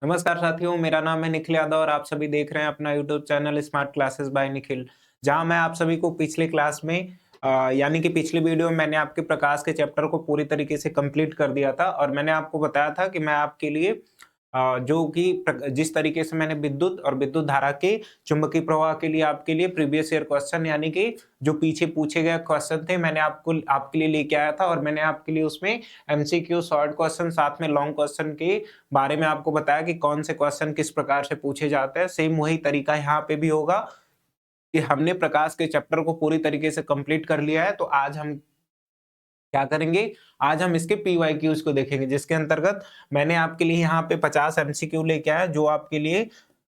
नमस्कार साथियों, मेरा नाम है निखिल यादव और आप सभी देख रहे हैं अपना YouTube channel smart classes bye Nikhil. जहां मैं आप सभी को पिछले क्लास में यानी कि पिछली वीडियो में मैंने आपके प्रकाश के चैप्टर को पूरी तरीके से कंप्लीट कर दिया था और मैंने आपको बताया था कि मैं आपके लिए जो कि जिस तरीके से मैंने विद्युत और विद्युत धारा के चुंबकीय प्रवाह के लिए आपके लिए प्रीवियस ईयर क्वेश्चन यानी कि जो पीछे पूछे गए क्वेश्चन थे मैंने आपको आपके लिए लेके आया था और मैंने आपके लिए उसमें एमसीक्यू शॉर्ट क्वेश्चन साथ में लॉन्ग क्वेश्चन के बारे में आपको बताया कि कौन से क्वेश्चन किस प्रकार से पूछे जाते हैं। सेम वही तरीका यहाँ पे भी होगा कि हमने प्रकाश के चैप्टर को पूरी तरीके से कंप्लीट कर लिया है। तो आज हम क्या करेंगे, आज हम इसके पीवाईक्यूज को देखेंगे जिसके अंतर्गत मैंने आपके लिए यहाँ पे 50 एमसीक्यू लेके आया जो आपके लिए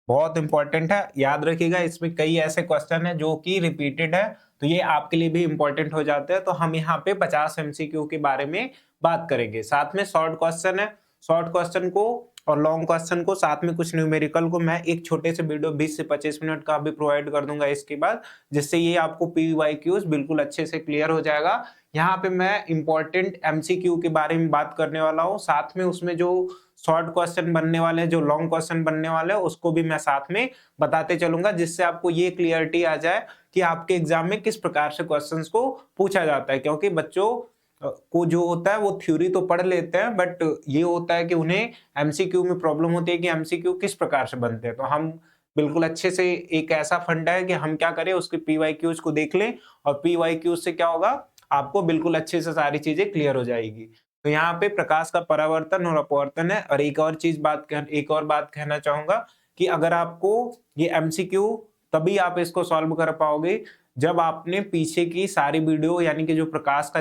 बहुत इंपॉर्टेंट है। याद रखिएगा इसमें कई ऐसे क्वेश्चन है जो कि रिपीटेड है, तो ये आपके लिए भी इंपॉर्टेंट हो जाते हैं। तो हम यहाँ पे 50 एमसीक्यू के बारे में बात करेंगे। साथ में शॉर्ट क्वेश्चन है, शॉर्ट क्वेश्चन को और लॉन्ग क्वेश्चन को साथ में कुछ न्यूमेरिकल को मैं एक छोटे से वीडियो 20 से 25 मिनट का भी प्रोवाइड कर दूंगा इसके बाद, जिससे ये आपको पीवाईक्यूज बिल्कुल अच्छे से क्लियर हो जाएगा। यहाँ पे मैं इंपॉर्टेंट एमसीक्यू के बारे में बात करने वाला हूँ, साथ में उसमें जो शॉर्ट क्वेश्चन बनने वाले हैं, जो लॉन्ग क्वेश्चन बनने वाले हैं उसको भी मैं साथ में बताते चलूंगा, जिससे आपको ये क्लियरिटी आ जाए कि आपके एग्जाम में किस प्रकार से क्वेश्चंस को पूछा जाता है। क्योंकि बच्चों को जो होता है वो थ्योरी तो पढ़ लेते हैं, बट ये होता है कि उन्हें एमसीक्यू में प्रॉब्लम होती है कि एमसीक्यू किस प्रकार से बनते हैं। तो हम बिल्कुल अच्छे से एक ऐसा फंडा है कि हम क्या करें, उसके पीवाईक्यूज को देख लें और पीवाईक्यूज से क्या होगा, आपको बिल्कुल अच्छे से सारी चीजें क्लियर हो जाएगी। तो यहाँ पे प्रकाश का परावर्तन और अपवर्तन है। और एक और बात कहना चाहूंगा कि अगर आपको ये एमसीक्यू तभी आप इसको सॉल्व कर पाओगे जब आपने पीछे की सारी वीडियो यानी कि जो प्रकाश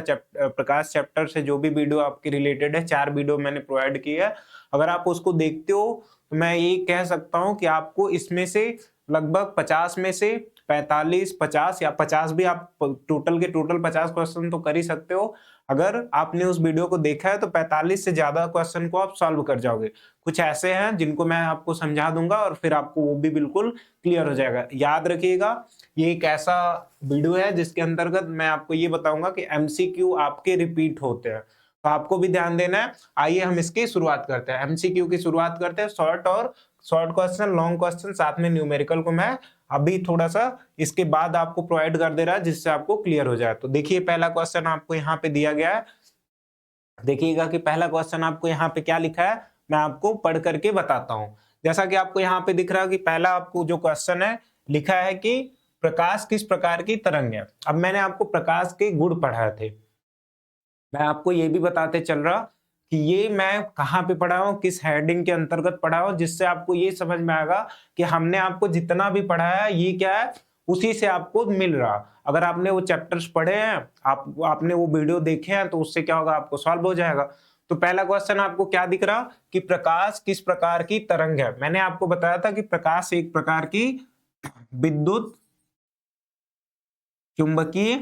चैप्टर से जो भी वीडियो आपके रिलेटेड है, 4 वीडियो मैंने प्रोवाइड की है, अगर आप उसको देखते हो तो मैं ये कह सकता हूं कि आपको इसमें से लगभग 50 में से 45, 50 या 50 भी आप टोटल के टोटल 50 क्वेश्चन तो कर ही सकते हो। अगर आपने उस वीडियो को देखा है तो 45 से ज्यादा क्वेश्चन को आप सॉल्व कर जाओगे। कुछ ऐसे हैं जिनको मैं आपको समझा दूंगा और फिर आपको वो भी बिल्कुल क्लियर हो जाएगा। याद रखिएगा ये एक ऐसा वीडियो है जिसके अंतर्गत मैं आपको ये बताऊंगा कि एमसीक्यू आपके रिपीट होते हैं, तो आपको भी ध्यान देना है। आइए हम इसकी शुरुआत करते हैं, एमसीक्यू की शुरुआत करते हैं। शॉर्ट क्वेश्चन, लॉन्ग क्वेश्चन, साथ में न्यूमेरिकल को मैं अभी थोड़ा सा इसके बाद आपको प्रोवाइड कर दे रहा है जिससे आपको क्लियर हो जाए। तो देखिए पहला क्वेश्चन आपको यहाँ पे दिया गया है। देखिएगा कि पहला क्वेश्चन आपको यहाँ पे क्या लिखा है, मैं आपको पढ़ करके बताता हूँ। जैसा कि आपको यहाँ पे दिख रहा है कि पहला आपको जो क्वेश्चन है लिखा है कि प्रकाश किस प्रकार की तरंग है। अब मैंने आपको प्रकाश के गुण पढ़ाए थे, मैं आपको ये भी बताते चल रहा कि ये मैं कहाँ पे पढ़ा हूँ, किस हेडिंग के अंतर्गत पढ़ा हूँ, जिससे आपको ये समझ में आएगा कि हमने आपको जितना भी पढ़ाया है ये क्या है, उसी से आपको मिल रहा। अगर आपने वो चैप्टर्स पढ़े हैं, आपने वो वीडियो देखे हैं, तो उससे क्या होगा, आपको सॉल्व हो जाएगा। तो पहला क्वेश्चन आपको क्या दिख रहा कि प्रकाश किस प्रकार की तरंग है। मैंने आपको बताया था कि प्रकाश एक प्रकार की विद्युत चुंबकीय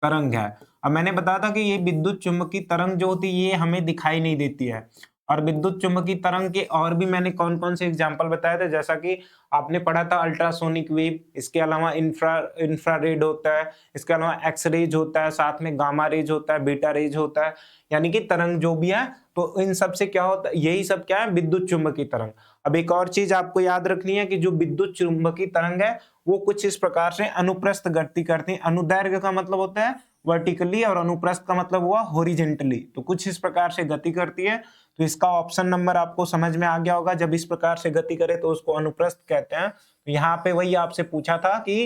तरंग है। अब मैंने बताया था कि ये विद्युत चुंबकीय तरंग जो होती है ये हमें दिखाई नहीं देती है। और विद्युत चुंबकीय तरंग के और भी मैंने कौन कौन से एग्जाम्पल बताए थे, जैसा कि आपने पढ़ा था अल्ट्रासोनिक वेव, इसके अलावा इंफ्रारेड होता है, इसके अलावा एक्स रेज होता है, साथ में गामा रेज होता है, बीटा रेज होता है, यानी कि तरंग जो भी है। तो इन सब से क्या होता है, यही सब क्या है, विद्युत चुंबकीय तरंग। अब एक और चीज आपको याद रखनी है कि जो विद्युत चुंबकीय तरंग है वो कुछ इस प्रकार से अनुप्रस्थ गति करती है। अनुदैर्घ्य का मतलब होता है वर्टिकली और अनुप्रस्थ का मतलब हुआ हॉरिजेंटली, तो कुछ इस प्रकार से गति करती है। तो इसका ऑप्शन नंबर आपको समझ में आ गया होगा, जब इस प्रकार से गति करे तो उसको अनुप्रस्थ कहते हैं। तो यहाँ पे वही आपसे पूछा था कि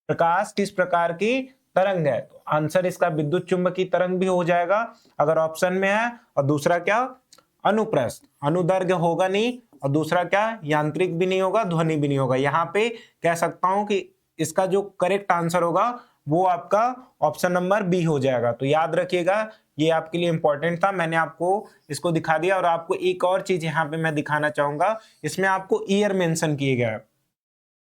प्रकाश किस प्रकार की तरंग है, तो आंसर इसका विद्युत चुंबकीय तरंग भी हो जाएगा अगर ऑप्शन में है। और दूसरा क्या, अनुप्रस्थ, अनुदैर्घ्य होगा नहीं, और दूसरा क्या, यांत्रिक भी नहीं होगा, ध्वनि भी नहीं होगा। यहाँ पे कह सकता हूं कि इसका जो करेक्ट आंसर होगा वो आपका ऑप्शन नंबर बी हो जाएगा। तो याद रखिएगा ये आपके लिए इंपॉर्टेंट था, मैंने आपको इसको दिखा दिया। और आपको एक और चीज यहाँ पे मैं दिखाना चाहूंगा, इसमें आपको ईयर मेंशन किए गए हैं।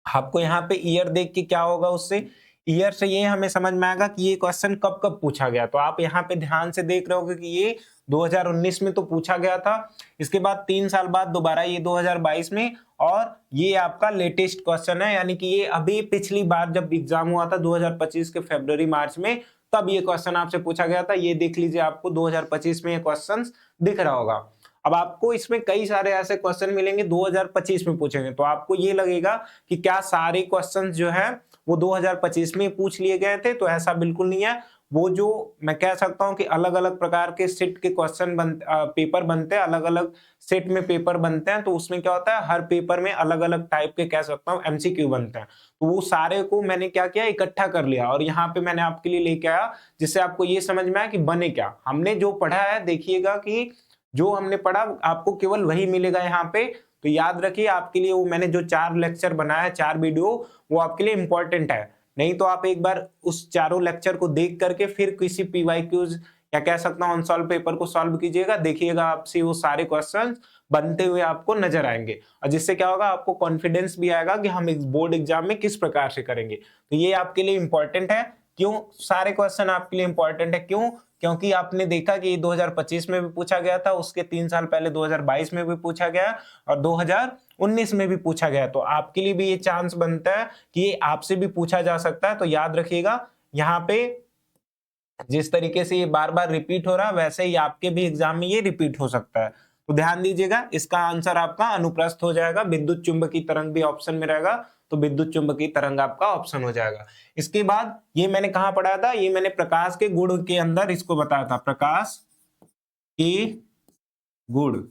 आपको यहाँ पे ईयर देख के क्या होगा, उससे ईयर से ये हमें समझ में आएगा कि ये क्वेश्चन कब कब पूछा गया। तो आप यहाँ पे ध्यान से देख रहे होगे कि ये 2019 में तो पूछा गया था, इसके बाद 3 साल बाद दोबारा ये 2022 में, और ये आपका लेटेस्ट क्वेश्चन है, यानी कि ये अभी पिछली बार जब एग्जाम हुआ था 2025 के फरवरी मार्च में, तब ये क्वेश्चन आपसे पूछा गया था। ये देख लीजिए, आपको 2025 में ये क्वेश्चन दिख रहा होगा। अब आपको इसमें कई सारे ऐसे क्वेश्चन मिलेंगे 2025 में पूछेंगे, तो आपको ये लगेगा कि क्या सारे क्वेश्चन जो है वो 2025 में पूछ लिए गए थे, तो ऐसा बिल्कुल नहीं है। वो जो मैं कह सकता हूं कि अलग अलग प्रकार के सेट के क्वेश्चन पेपर बनते हैं, अलग अलग सेट में पेपर बनते हैं, तो उसमें क्या होता है हर पेपर में अलग अलग टाइप के कह सकता हूँ एमसीक्यू बनते हैं। तो वो सारे को मैंने क्या किया, इकट्ठा कर लिया और यहाँ पे मैंने आपके लिए लेके आया, जिससे आपको ये समझ में आया कि बने क्या। हमने जो पढ़ा है, देखिएगा कि जो हमने पढ़ा आपको केवल वही मिलेगा यहाँ पे। तो याद रखिए, आपके लिए वो मैंने जो 4 लेक्चर बनाया है, 4 वीडियो, वो आपके लिए इंपॉर्टेंट है। नहीं तो आप एक बार उस चारों लेक्चर को देख करके फिर किसी पीवाईक्यूज या कह सकता हूं अनसॉल्व पेपर को सॉल्व कीजिएगा, देखिएगा आपसे वो सारे क्वेश्चंस बनते हुए आपको नजर आएंगे, और जिससे क्या होगा आपको कॉन्फिडेंस भी आएगा कि हम इस बोर्ड एग्जाम में किस प्रकार से करेंगे। तो ये आपके लिए इंपॉर्टेंट है। क्यों सारे क्वेश्चन आपके लिए इंपॉर्टेंट है? क्यों? क्योंकि आपने देखा कि 2025 में भी पूछा गया था, उसके 3 साल पहले 2022 में भी पूछा गया और 2019 में भी पूछा गया। तो आपके लिए भी ये चांस बनता है कि ये आपसे भी पूछा जा सकता है। तो याद रखिएगा, यहाँ पे जिस तरीके से ये बार बार रिपीट हो रहा है, वैसे ही आपके भी एग्जाम में ये रिपीट हो सकता है। तो ध्यान दीजिएगा, इसका आंसर आपका अनुप्रस्थ हो जाएगा। विद्युत चुंबकीय तरंग भी ऑप्शन में रहेगा, तो विद्युत चुंबकीय तरंग आपका ऑप्शन हो जाएगा। इसके बाद ये मैंने कहां पढ़ा था, ये मैंने प्रकाश के गुण के अंदर इसको बताया था, प्रकाश के गुण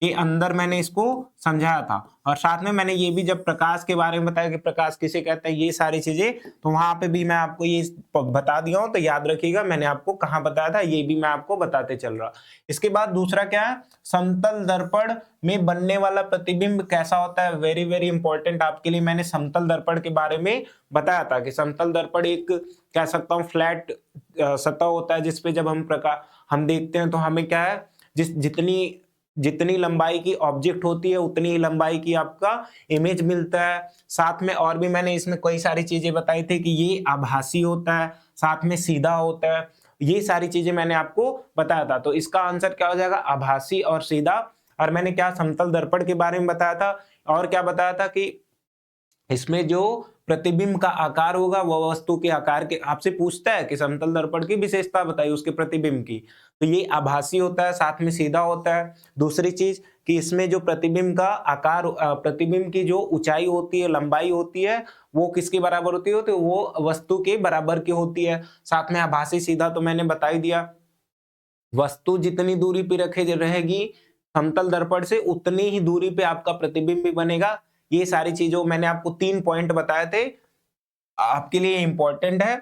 के अंदर मैंने इसको समझाया था। और साथ में मैंने ये भी जब प्रकाश के बारे में बताया कि प्रकाश किसे कहते हैं, ये सारी चीजें, तो वहां पे भी मैं आपको ये बता दिया हूं। तो याद रखिएगा मैंने आपको कहां बताया था, ये भी मैं आपको बताते चल रहा। इसके बाद दूसरा क्या है, समतल दर्पण में बनने वाला प्रतिबिंब कैसा होता है। वेरी वेरी इंपॉर्टेंट आपके लिए। मैंने समतल दर्पण के बारे में बताया था कि समतल दर्पण एक कह सकता हूँ फ्लैट सतह होता है, जिसपे जब हम देखते हैं तो हमें क्या है, जितनी लंबाई की ऑब्जेक्ट होती है उतनी ही लंबाई की आपका इमेज मिलता है। साथ में और भी मैंने इसमें कई सारी चीजें बताई थी कि ये आभासी होता है, साथ में सीधा होता है, ये सारी चीजें मैंने आपको बताया था। तो इसका आंसर क्या हो जाएगा, आभासी और सीधा। और मैंने क्या समतल दर्पण के बारे में बताया था, और क्या बताया था कि इसमें जो प्रतिबिंब का आकार होगा वह वस्तु के आकार के, आपसे पूछता है कि समतल दर्पण की विशेषता बताइए उसके प्रतिबिंब की, तो ये आभासी होता है, साथ में सीधा होता है। दूसरी चीज कि इसमें जो प्रतिबिंब का आकार, प्रतिबिंब की जो ऊंचाई होती है, लंबाई होती है, वो किसके बराबर होती है, तो वो वस्तु के बराबर की होती है। साथ में आभासी सीधा तो मैंने बता ही दिया, वस्तु जितनी दूरी पे रहेगी समतल दर्पण से, उतनी ही दूरी पे आपका प्रतिबिंब भी बनेगा। ये सारी चीजों मैंने आपको 3 पॉइंट बताए थे, आपके लिए इंपॉर्टेंट है।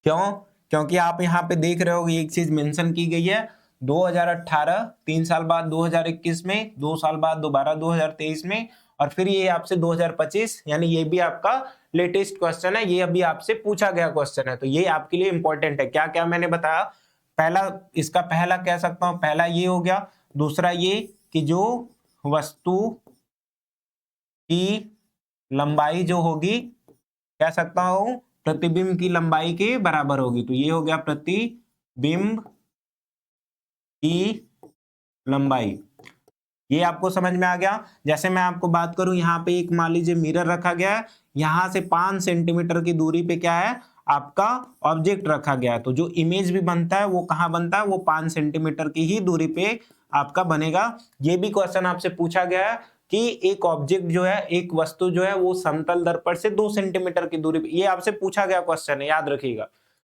क्यों? क्योंकि आप यहाँ पे देख रहे हो एक चीज मेंशन की गई है, 2018, 3 साल बाद 2021 में, 2 साल बाद दोबारा 2023 में, और फिर ये आपसे 2025, यानी ये भी आपका लेटेस्ट क्वेश्चन है, ये अभी आपसे पूछा गया क्वेश्चन है। तो ये आपके लिए इंपॉर्टेंट है। क्या क्या मैंने बताया, पहला, इसका पहला कह सकता हूं, पहला ये हो गया। दूसरा ये कि जो वस्तु की लंबाई जो होगी, कह सकता हूं प्रतिबिंब की लंबाई के बराबर होगी। तो ये हो गया प्रतिबिंब की लंबाई, ये आपको समझ में आ गया। जैसे मैं आपको बात करूं, यहाँ पे एक मान लीजिए मिरर रखा गया है, यहां से 5 सेंटीमीटर की दूरी पे क्या है, आपका ऑब्जेक्ट रखा गया है। तो जो इमेज भी बनता है वो कहां बनता है, वो 5 सेंटीमीटर की ही दूरी पे आपका बनेगा। ये भी क्वेश्चन आपसे पूछा गया है कि एक ऑब्जेक्ट जो है, एक वस्तु जो है, वो समतल दर्पण से 2 सेंटीमीटर की दूरी पे, ये आपसे पूछा गया क्वेश्चन है, याद रखिएगा।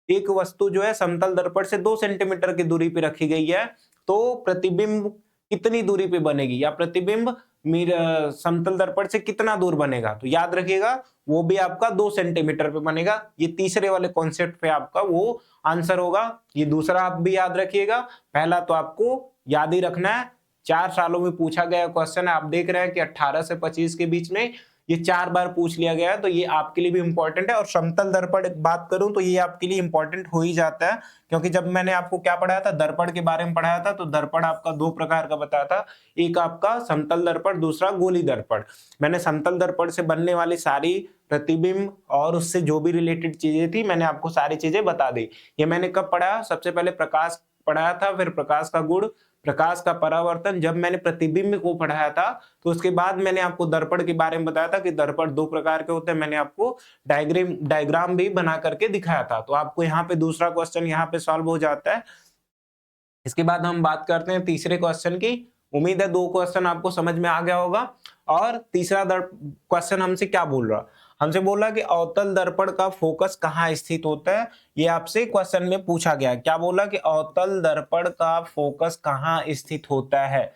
एक वस्तु जो है समतल दर्पण से 2 सेंटीमीटर की दूरी पे रखी गई है, तो प्रतिबिंब कितनी दूरी पे बनेगी, या प्रतिबिंब समतल दर्पण से कितना दूर बनेगा, तो याद रखिएगा वो भी आपका 2 सेंटीमीटर पे बनेगा। ये तीसरे वाले कॉन्सेप्ट पे आपका वो आंसर होगा। ये दूसरा आप भी याद रखिएगा, पहला तो आपको याद ही रखना है, 4 सालों में पूछा गया क्वेश्चन है। आप देख रहे हैं कि 18 से 25 के बीच में ये 4 बार पूछ लिया गया है, तो ये आपके लिए भी इंपॉर्टेंट है। और समतल दर्पण बात करूं तो ये आपके लिए इंपॉर्टेंट हो ही जाता है, क्योंकि जब मैंने आपको क्या पढ़ाया था, दर्पण के बारे में पढ़ाया था, तो दर्पण आपका 2 प्रकार का बताया था, एक आपका समतल दर्पण, दूसरा गोली दर्पण। मैंने समतल दर्पण से बनने वाली सारी प्रतिबिंब और उससे जो भी रिलेटेड चीजें थी, मैंने आपको सारी चीजें बता दी। ये मैंने कब पढ़ाया, सबसे पहले प्रकाश पढ़ाया था, फिर प्रकाश का गुण, प्रकाश का परावर्तन। जब मैंने प्रतिबिंब को पढ़ाया था, तो उसके बाद मैंने आपको दर्पण के बारे में बताया था कि दर्पण 2 प्रकार के होते हैं। मैंने आपको डायग्राम भी बना करके दिखाया था। तो आपको यहाँ पे दूसरा क्वेश्चन यहाँ पे सॉल्व हो जाता है। इसके बाद हम बात करते हैं तीसरे क्वेश्चन की। उम्मीद है 2 क्वेश्चन आपको समझ में आ गया होगा। और तीसरा क्वेश्चन हमसे क्या बोल रहा, हमसे बोला कि अवतल दर्पण का फोकस कहाँ स्थित होता है। ये आपसे क्वेश्चन में पूछा गया, क्या बोला कि अवतल दर्पण का फोकस कहाँ स्थित होता है।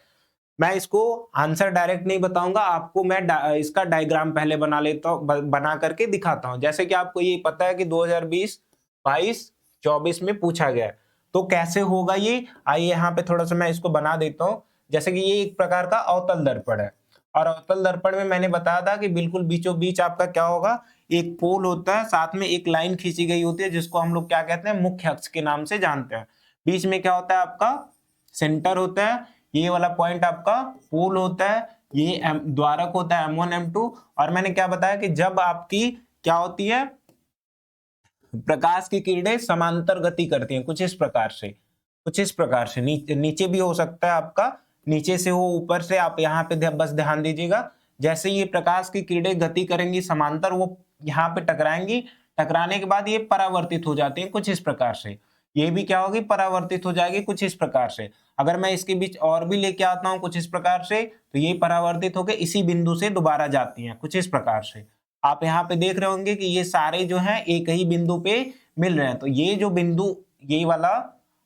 मैं इसको आंसर डायरेक्ट नहीं बताऊंगा, आपको मैं इसका डायग्राम पहले बना लेता हूँ, बना करके दिखाता हूँ। जैसे कि आपको ये पता है कि 2020, 22, 24 में पूछा गया है, तो कैसे होगा ये, आइए यहाँ पे थोड़ा सा मैं इसको बना देता हूँ। जैसे कि ये एक प्रकार का अवतल दर्पण है, और अवतल दर्पण में मैंने बताया था कि बिल्कुल बीचों बीच आपका क्या होगा, एक पोल होता है, साथ में एक लाइन खींची गई होती है जिसको हम लोग क्या कहते हैं, मुख्य अक्ष के नाम से जानते हैं। बीच में क्या होता है आपका, सेंटर होता है, ये वाला पॉइंट आपका पोल होता है, ये द्वारक होता है M1 M2। और मैंने क्या बताया कि जब आपकी क्या होती है, प्रकाश की किरणें समांतर गति करती हैं कुछ इस प्रकार से, कुछ इस प्रकार से, नीचे भी हो सकता है आपका, नीचे से हो ऊपर से, आप यहाँ पे बस ध्यान दीजिएगा। जैसे ये प्रकाश की किरणें गति करेंगी समांतर, वो यहाँ पे टकराएंगी, टकराने के बाद ये परावर्तित हो जाती हैं कुछ इस प्रकार से। ये भी क्या होगी, परावर्तित हो जाएगी कुछ इस प्रकार से। अगर मैं इसके बीच और भी लेके आता हूँ कुछ इस प्रकार से, तो ये परावर्तित होकर इसी बिंदु से दोबारा जाती हैं कुछ इस प्रकार से। आप यहाँ पे देख रहे होंगे कि ये सारे जो हैं एक ही बिंदु पे मिल रहे हैं। तो ये जो बिंदु, ये वाला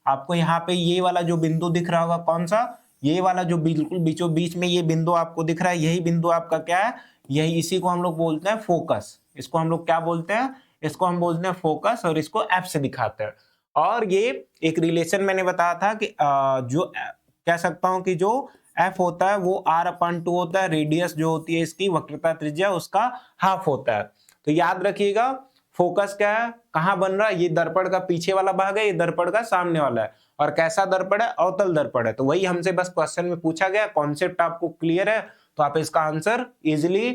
आपको यहाँ पे ये वाला जो बिंदु दिख रहा होगा, कौन सा, ये वाला जो बिल्कुल बीचों बीच में ये बिंदु आपको दिख रहा है, यही बिंदु आपका क्या है, यही, इसी को हम लोग बोलते हैं फोकस। इसको हम लोग क्या बोलते हैं, इसको हम बोलते हैं फोकस, और इसको एफ से दिखाते हैं। और ये एक रिलेशन मैंने बताया था कि जो कह सकता हूं कि जो एफ होता है वो R/2 होता है, रेडियस जो होती है इसकी, वक्रता त्रिज्या, उसका हाफ होता है। तो याद रखिएगा, फोकस क्या है, कहां बन रहा है, ये दर्पण का पीछे वाला भाग है, ये दर्पण का सामने वाला है। और कैसा दर्पण है, अवतल दर्पण है। तो वही हमसे बस क्वेश्चन में पूछा गया, कॉन्सेप्ट आपको क्लियर है तो आप इसका आंसर इजिली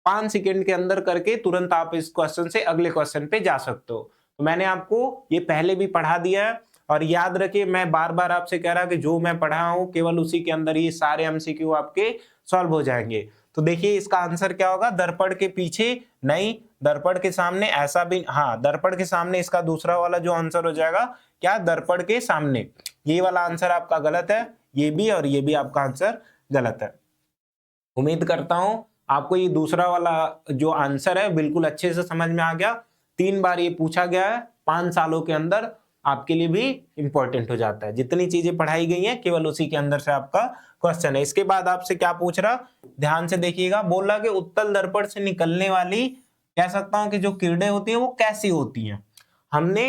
5 सेकेंड के अंदर करके तुरंत आप इस क्वेश्चन से अगले क्वेश्चन पे जा सकते हो। तो मैंने आपको ये पहले भी पढ़ा दिया है, और याद रखिए मैं बार बार आपसे कह रहा कि जो मैं पढ़ा हूं केवल उसी के अंदर ये सारे एमसीक्यू आपके सॉल्व हो जाएंगे। तो देखिए इसका आंसर क्या होगा, दर्पण के पीछे नहीं, दर्पण के सामने, ऐसा भी, हाँ दर्पण के सामने, इसका दूसरा वाला जो आंसर हो जाएगा क्या, दर्पण के सामने। ये वाला आंसर आपका गलत है, ये भी और ये भी आपका आंसर गलत है। उम्मीद करता हूं आपको ये दूसरा वाला जो आंसर है बिल्कुल अच्छे से समझ में आ गया। 3 बार ये पूछा गया है, 5 सालों के अंदर आपके लिए भी इंपॉर्टेंट हो जाता है। जितनी चीजें पढ़ाई गई हैं केवल उसी के अंदर से आपका क्वेश्चन है। इसके बाद आपसे क्या पूछ रहा, ध्यान से देखिएगा, बोला कि उत्तल दर्पण से निकलने वाली, कह सकता हूं कि जो किरणें होती हैं वो कैसी होती हैं। हमने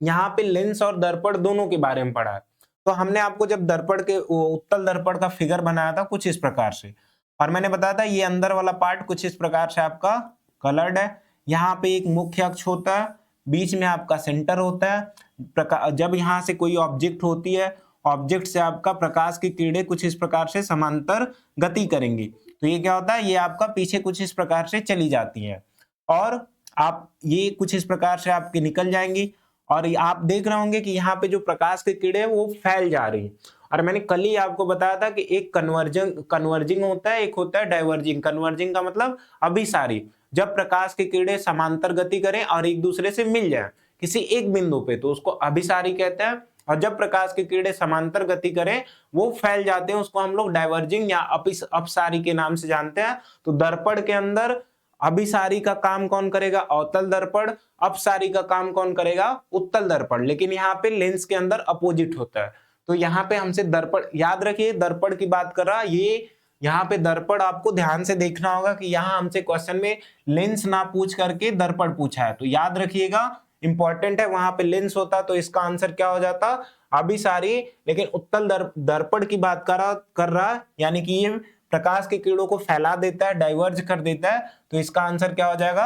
यहाँ पे लेंस और दर्पण दोनों के बारे में पढ़ा है। तो हमने आपको जब दर्पण के उत्तल दर्पण का फिगर बनाया था कुछ इस प्रकार से, और मैंने बताया था ये अंदर वाला पार्ट कुछ इस प्रकार से आपका कलर्ड है। यहाँ पे एक मुख्य अक्ष होता है, बीच में आपका सेंटर होता है। जब यहाँ से कोई ऑब्जेक्ट होती है, ऑब्जेक्ट से आपका प्रकाश की किरणें कुछ इस प्रकार से समांतर गति करेंगी। तो ये क्या होता है, ये आपका पीछे कुछ इस प्रकार से चली जाती है, और आप ये कुछ इस प्रकार से आपकी निकल जाएंगी। और आप देख रहे होंगे कि यहाँ पे जो प्रकाश की किरणें वो फैल जा रही है। और मैंने कल ही आपको बताया था कि एक कन्वर्जिंग होता है, एक होता है डाइवर्जिंग। कन्वर्जिंग का मतलब अभिसारी, जब प्रकाश की किरणें समांतर गति करें और एक दूसरे से मिल जाए किसी एक बिंदु पे, तो उसको अभिसारी कहते हैं। और जब प्रकाश की किरणें समांतर गति करें, वो फैल जाते हैं, उसको हम लोग डाइवर्जिंग या अपसारी के नाम से जानते हैं। तो दर्पण के अंदर अभिसारी का काम कौन करेगा, अवतल दर्पण, अपसारी का काम कौन करेगा, उत्तल दर्पण। लेकिन यहाँ पे लेंस के अंदर अपोजिट होता है। तो यहाँ पे हमसे दर्पण, याद रखिए दर्पण की बात कर रहा, ये यहाँ पे दर्पण आपको ध्यान से देखना होगा कि यहाँ हमसे क्वेश्चन में लेंस ना पूछ करके दर्पण पूछा है। तो याद रखिएगा इंपॉर्टेंट है, वहां पे लेंस होता तो इसका आंसर क्या हो जाता, अभिसारी। लेकिन उत्तल दर्पण की बात कर रहा यानी कि ये प्रकाश की किरणों को फैला देता है, डाइवर्ज कर देता है। तो इसका आंसर क्या हो जाएगा,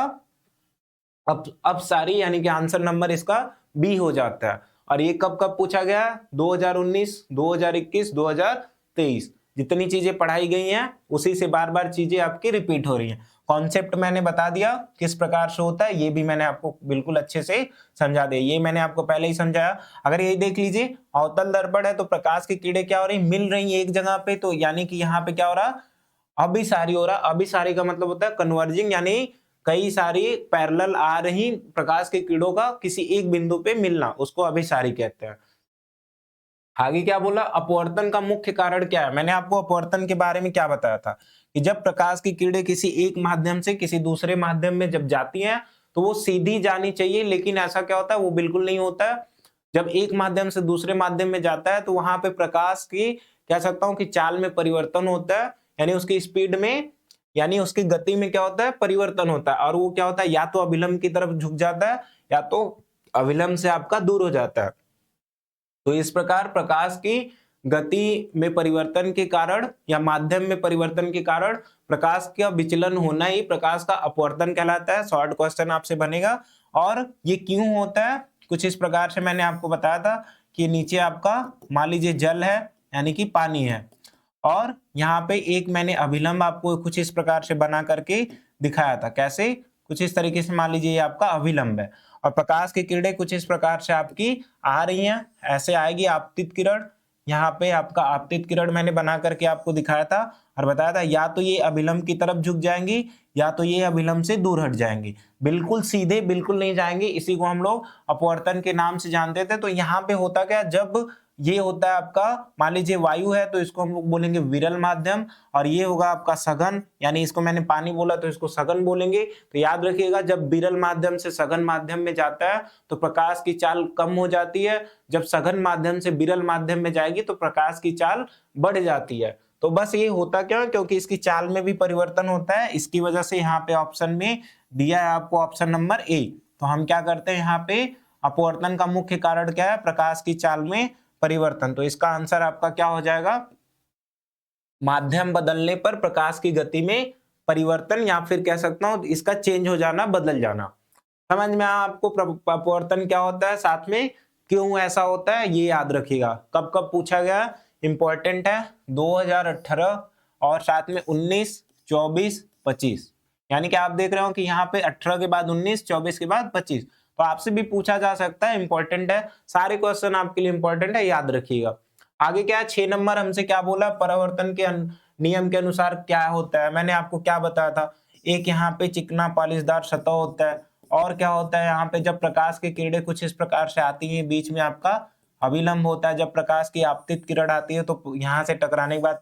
अपसारी, यानी कि आंसर नंबर इसका बी हो जाता है। और ये कब कब पूछा गया, 2019, 2021, 2023। जितनी चीजें पढ़ाई गई हैं उसी से बार बार चीजें आपकी रिपीट हो रही हैं। कॉन्सेप्ट मैंने बता दिया किस प्रकार से होता है, ये भी मैंने आपको बिल्कुल अच्छे से समझा दिया। ये मैंने आपको पहले ही समझाया। अगर ये देख लीजिए अवतल दर्पण है तो प्रकाश की किरणें क्या हो रही, मिल रही है एक जगह पे, तो यानी कि यहाँ पे क्या हो रहा, अभिसारी हो रहा। अभिसारी का मतलब होता है कन्वर्जिंग, यानी कई सारी पैरेलल आ रही प्रकाश की किरणों का किसी एक बिंदु पे मिलना, उसको अभिसारी कहते हैं। आगे क्या बोला, अपवर्तन का मुख्य कारण क्या है। मैंने आपको अपवर्तन के बारे में क्या बताया था कि जब प्रकाश की किरणें किसी एक माध्यम से किसी दूसरे माध्यम में जब जाती हैं तो वो सीधी जानी चाहिए, लेकिन ऐसा क्या होता है, वो बिल्कुल नहीं होता है। जब एक माध्यम से दूसरे माध्यम में जाता है तो वहां पे प्रकाश की कह सकता हूं कि चाल में परिवर्तन होता है, यानी उसकी स्पीड में, यानी उसकी गति में क्या होता है, परिवर्तन होता है। और वो क्या होता है, या तो अभिलंब की तरफ झुक जाता है या तो अभिलंब से आपका दूर हो जाता है। तो इस प्रकार प्रकाश की गति में परिवर्तन के कारण या माध्यम में परिवर्तन के कारण प्रकाश का विचलन होना ही प्रकाश का अपवर्तन कहलाता है। शॉर्ट क्वेश्चन आपसे बनेगा। और ये क्यों होता है, कुछ इस प्रकार से मैंने आपको बताया था कि नीचे आपका मान लीजिए जल है, यानी कि पानी है, और यहाँ पे एक मैंने अभिलंब आपको कुछ इस प्रकार से बना करके दिखाया था। कैसे, कुछ इस तरीके से मान लीजिए ये आपका अभिलंब है और प्रकाश की किरणें कुछ इस प्रकार से आपकी आ रही हैं, ऐसे आएगी आपतित किरण। यहाँ पे आपका आपतित किरण मैंने बना करके आपको दिखाया था और बताया था या तो ये अभिलंब की तरफ झुक जाएंगी या तो ये अभिलंब से दूर हट जाएंगी, बिल्कुल सीधे बिल्कुल नहीं जाएंगे। इसी को हम लोग अपवर्तन के नाम से जानते थे। तो यहाँ पे होता क्या, जब ये होता है आपका मान लीजिए वायु है तो इसको हम लोग बोलेंगे विरल माध्यम, और ये होगा आपका सघन, यानी इसको मैंने पानी बोला तो इसको सघन बोलेंगे। तो याद रखिएगा, जब विरल माध्यम से सघन माध्यम में जाता है तो प्रकाश की चाल कम हो जाती है, जब सघन माध्यम से विरल माध्यम में जाएगी तो प्रकाश की चाल बढ़ जाती है। तो बस ये होता क्यों, क्योंकि इसकी चाल में भी परिवर्तन होता है, इसकी वजह से यहाँ पे ऑप्शन में दिया है आपको ऑप्शन नंबर ए। तो हम क्या करते हैं, यहाँ पे अपवर्तन का मुख्य कारण क्या है, प्रकाश की चाल में परिवर्तन। तो इसका आंसर आपका क्या हो जाएगा, माध्यम बदलने पर प्रकाश की गति में परिवर्तन, या फिर कह सकता हूं इसका चेंज हो जाना, बदल जाना। समझ में आया आपको अपवर्तन क्या होता है, साथ में क्यों ऐसा होता है, ये याद रखिएगा। कब कब पूछा गया, इंपॉर्टेंट है 2018 और साथ में 19, 24, 25। यानी कि आप देख रहे हो कि यहाँ पे 18 के बाद 19, 24 के बाद 25। तो आपसे भी पूछा जा सकता है, इंपॉर्टेंट है, सारे क्वेश्चन आपके लिए इंपॉर्टेंट है, याद रखिएगा। आगे क्या है, 6 नंबर हमसे क्या बोला, परावर्तन के नियम के अनुसार क्या होता है। मैंने आपको क्या बताया था, एक यहाँ पे चिकना पॉलिशदार सतह होता है, और क्या होता है यहाँ पे, जब प्रकाश की किरणें कुछ इस प्रकार से आती हैं, बीच में आपका अभिलंब होता है। जब प्रकाश की आपतित किरण आती है तो यहाँ से टकराने के बाद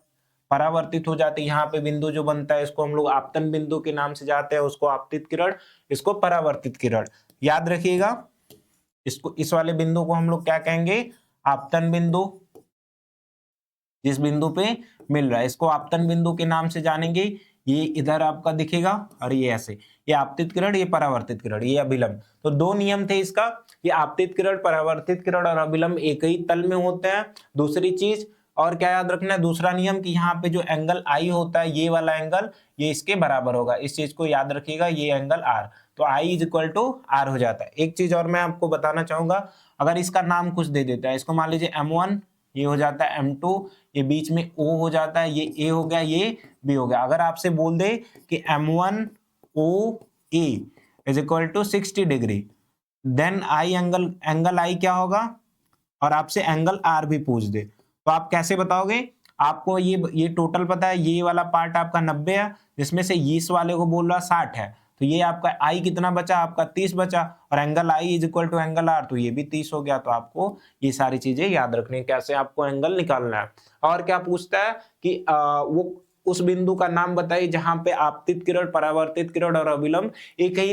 परावर्तित हो जाती है। यहाँ पे बिंदु जो बनता है इसको हम लोग आपतन बिंदु के नाम से जाते हैं, उसको आपतित किरण, इसको परावर्तित किरण। याद रखिएगा, इसको इस वाले बिंदु को हम लोग क्या कहेंगे, आपतन बिंदु। जिस बिंदु पे मिल रहा है इसको आपतन बिंदु के नाम से जानेंगे। ये इधर आपका दिखेगा और ये ऐसे, ये आपतित किरण, ये परावर्तित किरण, ये अभिलंब। तो दो नियम थे इसका, ये आपतित किरण, परावर्तित किरण और अभिलंब एक ही तल में होते हैं। दूसरी चीज और क्या याद रखना है, दूसरा नियम कि यहाँ पे जो एंगल आई होता है, ये वाला एंगल ये इसके बराबर होगा, इस चीज को याद रखिएगा, ये एंगल आर। तो आई इज इक्वल टू आर हो जाता है। एक चीज और मैं आपको बताना चाहूंगा, अगर इसका नाम कुछ दे देता है, इसको मान लीजिए M1, ये हो जाता है M2, ये बीच में O हो जाता है, ये A हो गया, ये B हो गया। अगर आपसे बोल दे कि M1 OA is equal to 60 डिग्री, देन आई एंगल आई क्या होगा, और आपसे एंगल आर भी पूछ दे तो आप कैसे बताओगे। आपको ये टोटल पता है, ये वाला पार्ट आपका 90 है, जिसमें से इस वाले को बोल रहा 60 है, तो ये आपका आई कितना बचा, आपका 30 बचा, और angle i is equal to angle r, तो ये भी 30 हो गया। तो आपको ये सारी चीजें याद रखनी है, कैसे आपको एंगल निकालना है। और क्या पूछता है कि वो उस बिंदु का नाम बताइए जहां पे आपतित किरण, परावर्तित किरण और अभिलंब एक ही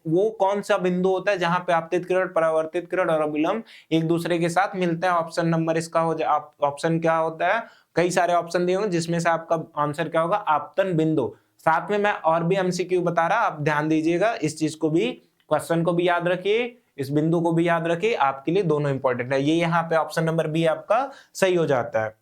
वो कौन सा बिंदु होता है जहां पे आपतित किरण, परावर्तित किरण और अभिलंब एक दूसरे के साथ मिलते हैं। ऑप्शन नंबर इसका हो जाए, ऑप्शन क्या होता है, कई सारे ऑप्शन दिए होंगे जिसमें से आपका आंसर क्या होगा, आपतन बिंदु। साथ में मैं और भी एमसीक्यू बता रहा, आप ध्यान दीजिएगा, इस चीज को भी, क्वेश्चन को भी याद रखिए, इस बिंदु को भी याद रखिए, आपके लिए दोनों इंपॉर्टेंट है। ये यहाँ पे ऑप्शन नंबर बी आपका सही हो जाता है।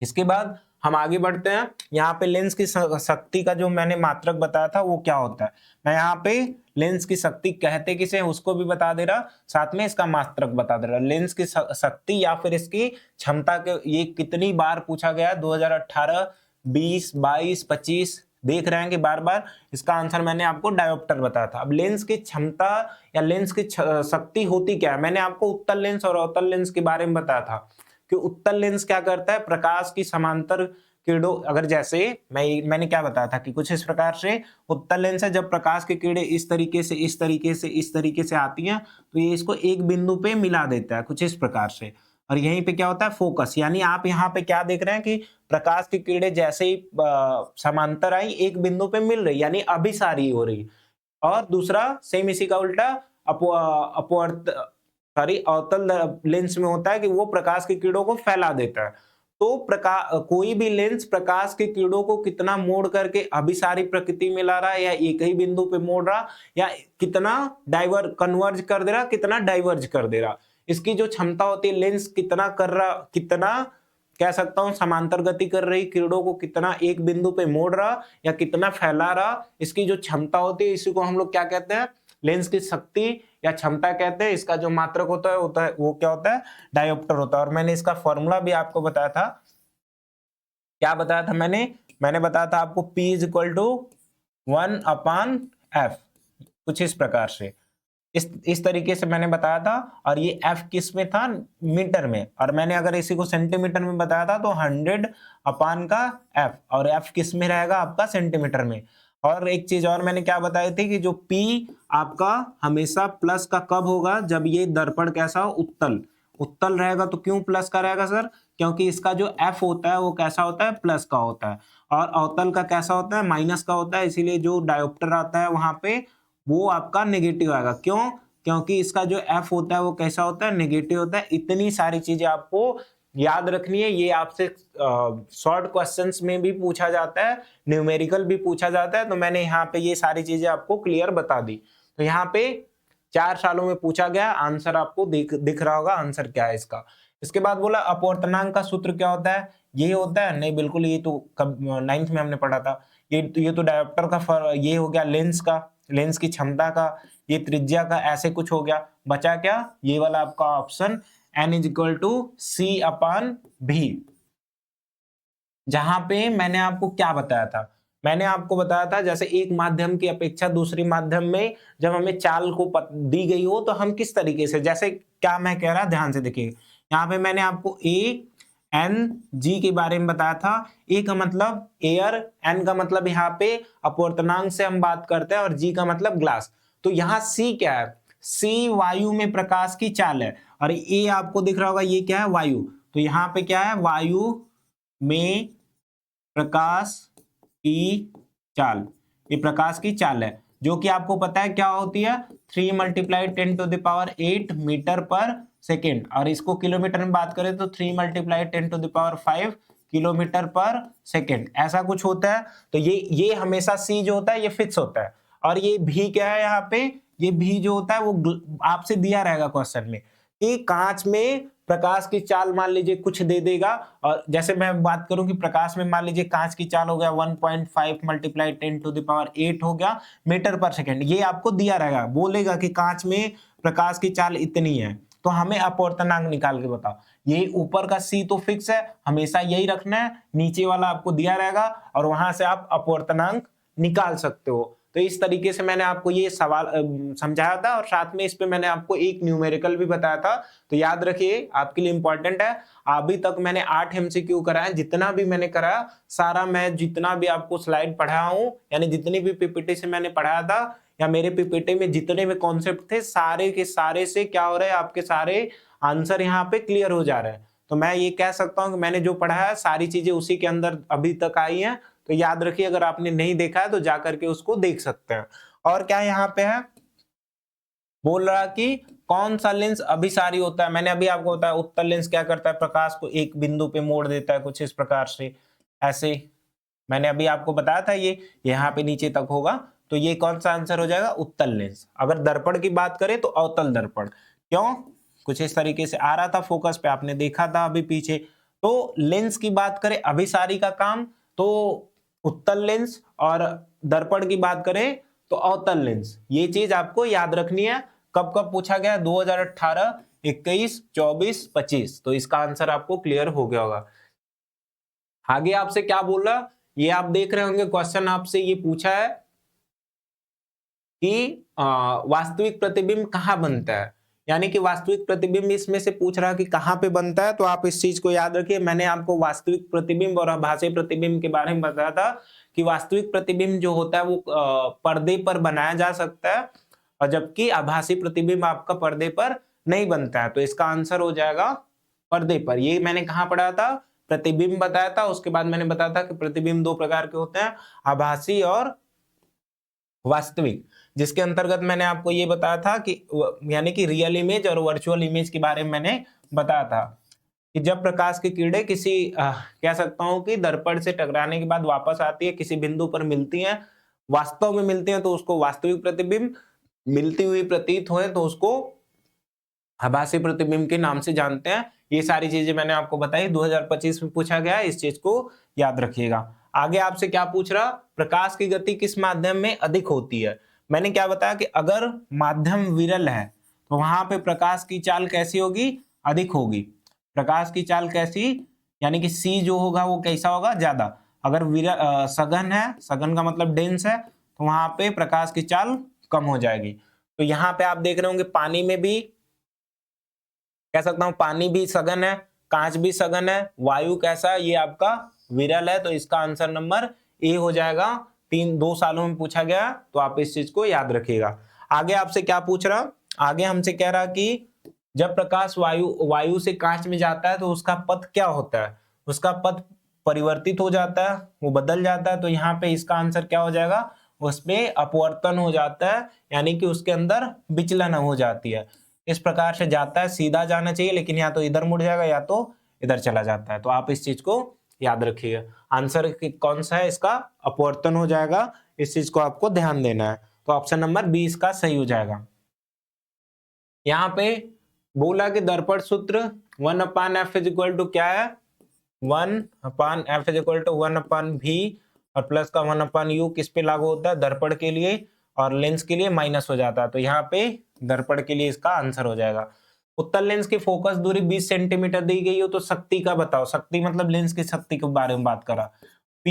इसके बाद हम आगे बढ़ते हैं, यहाँ पे लेंस की शक्ति का जो मैंने मात्रक बताया था वो क्या होता है। मैं यहाँ पे लेंस की शक्ति कहते किसे हैं उसको भी बता दे रहा, साथ में इसका मात्रक बता दे रहा। लेंस की शक्ति या फिर इसकी क्षमता के, ये कितनी बार पूछा गया, 2018, 20, 22, 25, देख रहे हैं कि बार बार। इसका आंसर मैंने आपको डायोप्टर बताया था। अब लेंस की क्षमता या लेंस की शक्ति होती क्या है, मैंने आपको उत्तल लेंस और अवतल लेंस के बारे में बताया था कि उत्तल लेंस क्या करता है, प्रकाश की समांतर किरणों, अगर जैसे मैंने क्या बताया था कि कुछ इस प्रकार से उत्तल लेंस है, जब प्रकाश की किरणें इस तरीके से इस तरीके से इस तरीके से आती हैं तो ये इसको एक बिंदु पे मिला देता है कुछ इस प्रकार से। और यहीं पे क्या होता है फोकस। यानी आप यहाँ पे क्या देख रहे हैं कि प्रकाश की किरणें जैसे ही समांतर आई एक बिंदु पे मिल रही, यानी अभिसारी हो रही। और दूसरा सेम इसी का उल्टा अपवर्त सॉरी अवतल लेंस में होता है कि वो प्रकाश की किरणों को फैला देता है। तो कोई भी लेंस प्रकाश की किरणों को कितना मोड़ करके अभिसारी प्रकृति में ला रहा है, या एक ही बिंदु पे मोड़ रहा, या कितना कन्वर्ज कर दे रहा, कितना डाइवर्ज कर दे रहा, इसकी जो क्षमता होती है लेंस कितना कर रहा, कितना कह सकता हूं समांतर गति कर रही किरणों को कितना एक बिंदु पे मोड़ रहा या कितना फैला रहा, इसकी जो क्षमता होती है इसी को हम लोग क्या कहते हैं, लेंस की शक्ति या क्षमता कहते हैं। इसका जो मात्रक होता है वो क्या होता है, डायोप्टर होता है। और मैंने इसका फॉर्मूला भी आपको बताया था। क्या बताया था मैंने बताया था आपको P is equal to 1/f, कुछ इस प्रकार से इस तरीके से मैंने बताया था। और ये f किस में था, मीटर में। और मैंने अगर इसी को सेंटीमीटर में बताया था तो 100/f, और f किस में रहेगा आपका, सेंटीमीटर में। और एक चीज और मैंने क्या बताई थी कि जो P आपका हमेशा प्लस का कब होगा, जब ये दर्पण कैसा हो, उत्तल रहेगा। तो क्यों प्लस का रहेगा सर, क्योंकि इसका जो f होता है वो कैसा होता है, प्लस का होता है। और अवतल का कैसा होता है, माइनस का होता है। इसीलिए जो डायोप्टर आता है वहां पे वो आपका नेगेटिव आएगा। क्यों, क्योंकि इसका जो f होता है वो कैसा होता है, नेगेटिव होता है। इतनी सारी चीजें आपको याद रखनी है। ये आपसे शॉर्ट क्वेश्चंस में भी पूछा जाता है, न्यूमेरिकल भी पूछा जाता है। तो मैंने यहाँ पे ये सारी चीजें आपको क्लियर बता दी। तो यहाँ पे 4 सालों में पूछा गया, आंसर आपको दिख रहा होगा आंसर क्या है इसका। इसके बाद बोला अपवर्तनांक का सूत्र क्या होता है, ये होता है नहीं, बिल्कुल ये तो कब 9th में हमने पढ़ा था। ये तो डायोप्टर का ये हो गया लेंस का, लेंस की क्षमता का, ये त्रिज्या का, ऐसे कुछ हो गया। बचा क्या, ये वाला आपका option n is equal to C/V। जहां पे मैंने आपको क्या बताया था, मैंने आपको बताया था जैसे एक माध्यम की अपेक्षा दूसरी माध्यम में जब हमें चाल को दी गई हो तो हम किस तरीके से, जैसे क्या मैं कह रहा, ध्यान से देखिए। यहाँ पे मैंने आपको A/N/G के बारे में बताया था। A का मतलब एयर, N का मतलब यहाँ पे अपवर्तनांक से हम बात करते हैं, और G का मतलब ग्लास। तो यहाँ C क्या है, C वायु में प्रकाश की चाल है। और A आपको दिख रहा होगा ये क्या है, वायु। तो यहाँ पे क्या है, वायु में प्रकाश की चाल, ये प्रकाश की चाल है, जो कि आपको पता है क्या होती है, 3 × 10⁸ मीटर पर सेकेंड। और इसको किलोमीटर में बात करें तो 3 × 10⁵ किलोमीटर पर सेकेंड, ऐसा कुछ होता है। तो ये हमेशा C जो होता है ये फिक्स होता है। और ये भी क्या है, यहाँ पे ये भी जो होता है वो आपसे दिया रहेगा क्वेश्चन में कि कांच में प्रकाश की चाल मान लीजिए कुछ दे देगा। और जैसे मैं बात करूं कि प्रकाश में मान लीजिए कांच की चाल हो गया 1.5 × 10⁸ हो गया मीटर पर सेकेंड, ये आपको दिया रहेगा। बोलेगा कि कांच में प्रकाश की चाल इतनी है, तो हमें अपवर्तनांक निकाल के बताओ। ये ऊपर का C तो फिक्स है, हमेशा यही रखना है, नीचे वाला आपको दिया रहेगा और वहां से आप अपवर्तनांक निकाल सकते हो। तो इस तरीके से मैंने आपको ये सवाल समझाया था, और साथ में इस पे मैंने आपको एक न्यूमेरिकल भी बताया था। तो याद रखिए, आपके लिए इंपॉर्टेंट है। अभी तक मैंने 8 MCQ कराया, जितना भी मैंने कराया सारा, मैं जितना भी आपको स्लाइड पढ़ाया हूँ, यानी जितनी भी पीपीटी से मैंने पढ़ाया था या मेरे पीपीटी में जितने भी कॉन्सेप्ट थे, सारे के सारे से क्या हो रहा है, आपके सारे आंसर यहाँ पे क्लियर हो जा रहे हैं। तो मैं ये कह सकता हूँ कि मैंने जो पढ़ाया सारी चीजें उसी के अंदर अभी तक आई हैं। तो याद रखिए, अगर आपने नहीं देखा है तो जाकर के उसको देख सकते हैं। और क्या यहाँ पे है, बोल रहा कि कौन सा लेंस अभिसारी होता है। मैंने अभी आपको बताया उत्तल लेंस क्या करता है, प्रकाश को एक बिंदु पे मोड़ देता है, कुछ इस प्रकार से। ऐसे मैंने अभी आपको बताया था, ये यहाँ पे नीचे तक होगा। तो ये कौन सा आंसर हो जाएगा, उत्तल लेंस। अगर दर्पण की बात करें तो अवतल दर्पण। क्यों, कुछ इस तरीके से आ रहा था फोकस पे, आपने देखा था अभी पीछे। तो लेंस की बात करें अभिसारी का काम तो उत्तल लेंस, और दर्पण की बात करें तो अवतल लेंस। ये चीज आपको याद रखनी है। कब कब पूछा गया, 2018, 21, 24, 25। तो इसका आंसर आपको क्लियर हो गया होगा। आगे आपसे क्या बोल रहा, ये आप देख रहे होंगे क्वेश्चन, आपसे ये पूछा है कि वास्तविक प्रतिबिंब कहाँ बनता है, यानी कि वास्तविक प्रतिबिंब इसमें से पूछ रहा है कि कहाँ पे बनता है। तो आप इस चीज को याद रखिए, मैंने आपको वास्तविक प्रतिबिंब और आभासी प्रतिबिंब के बारे में बताया था कि वास्तविक प्रतिबिंब जो होता है वो पर्दे पर बनाया जा सकता है, और जबकि आभासी प्रतिबिंब आपका पर्दे पर नहीं बनता है। तो इसका आंसर हो जाएगा पर्दे पर। ये मैंने कहाँ पढ़ा था, प्रतिबिंब बताया था। उसके बाद मैंने बताया था कि प्रतिबिंब दो प्रकार के होते हैं, आभासी और वास्तविक, जिसके अंतर्गत मैंने आपको ये बताया था कि यानी कि रियल इमेज और वर्चुअल इमेज के बारे में मैंने बताया था कि जब प्रकाश की किरणें किसी कह सकता हूं कि दर्पण से टकराने के बाद वापस आती है, किसी बिंदु पर मिलती हैं, वास्तव में मिलती हैं, तो उसको वास्तविक प्रतिबिंब, मिलती हुई प्रतीत हुए तो उसको आभासी प्रतिबिंब के नाम से जानते हैं। ये सारी चीजें मैंने आपको बताई, 2025 में पूछा गया है, इस चीज को याद रखिएगा। आगे आपसे क्या पूछ रहा, प्रकाश की गति किस माध्यम में अधिक होती है। मैंने क्या बताया कि अगर माध्यम विरल है तो वहां पे प्रकाश की चाल कैसी होगी, अधिक होगी। प्रकाश की चाल कैसी, यानी कि सी जो होगा वो कैसा होगा, ज्यादा। अगर सघन है, सघन का मतलब डेंस है, तो वहां पे प्रकाश की चाल कम हो जाएगी। तो यहाँ पे आप देख रहे होंगे पानी में भी कह सकता हूं, पानी भी सघन है, कांच भी सघन है, वायु कैसा है, ये आपका विरल है। तो इसका आंसर नंबर ए हो जाएगा। 2 सालों में पूछा गया, तो आप इस चीज को याद रखिएगा। आगे आपसे क्या पूछ रहा, आगे हमसे कह रहा कि जब प्रकाश वायु से कांच में जाता है तो उसका पथ क्या होता है, उसका पथ परिवर्तित हो जाता है, वो बदल जाता है। तो यहाँ पे इसका आंसर क्या हो जाएगा, उसमें अपवर्तन हो जाता है, यानी कि उसके अंदर विचलन हो जाती है। इस प्रकार से जाता है, सीधा जाना चाहिए, लेकिन या तो इधर मुड़ जाएगा या तो इधर चला जाता है। तो आप इस चीज को याद रखिएगा। आंसर कौन सा है इसका, अपवर्तन हो जाएगा। इस चीज को आपको ध्यान देना है। तो ऑप्शन नंबर 20 का सही हो जाएगा। यहाँ पे बोला कि दर्पण सूत्र 1/f इज इक्वल टू क्या है, 1/f is equal to 1/v, और प्लस का 1/u किस पे लागू होता है, दर्पण के लिए, और लेंस के लिए माइनस हो जाता है। तो यहाँ पे दर्पण के लिए इसका आंसर हो जाएगा। उत्तल लेंस की फोकस दूरी 20 सेंटीमीटर दी गई हो तो शक्ति का बताओ। शक्ति मतलब लेंस की शक्ति के बारे में बात करा। P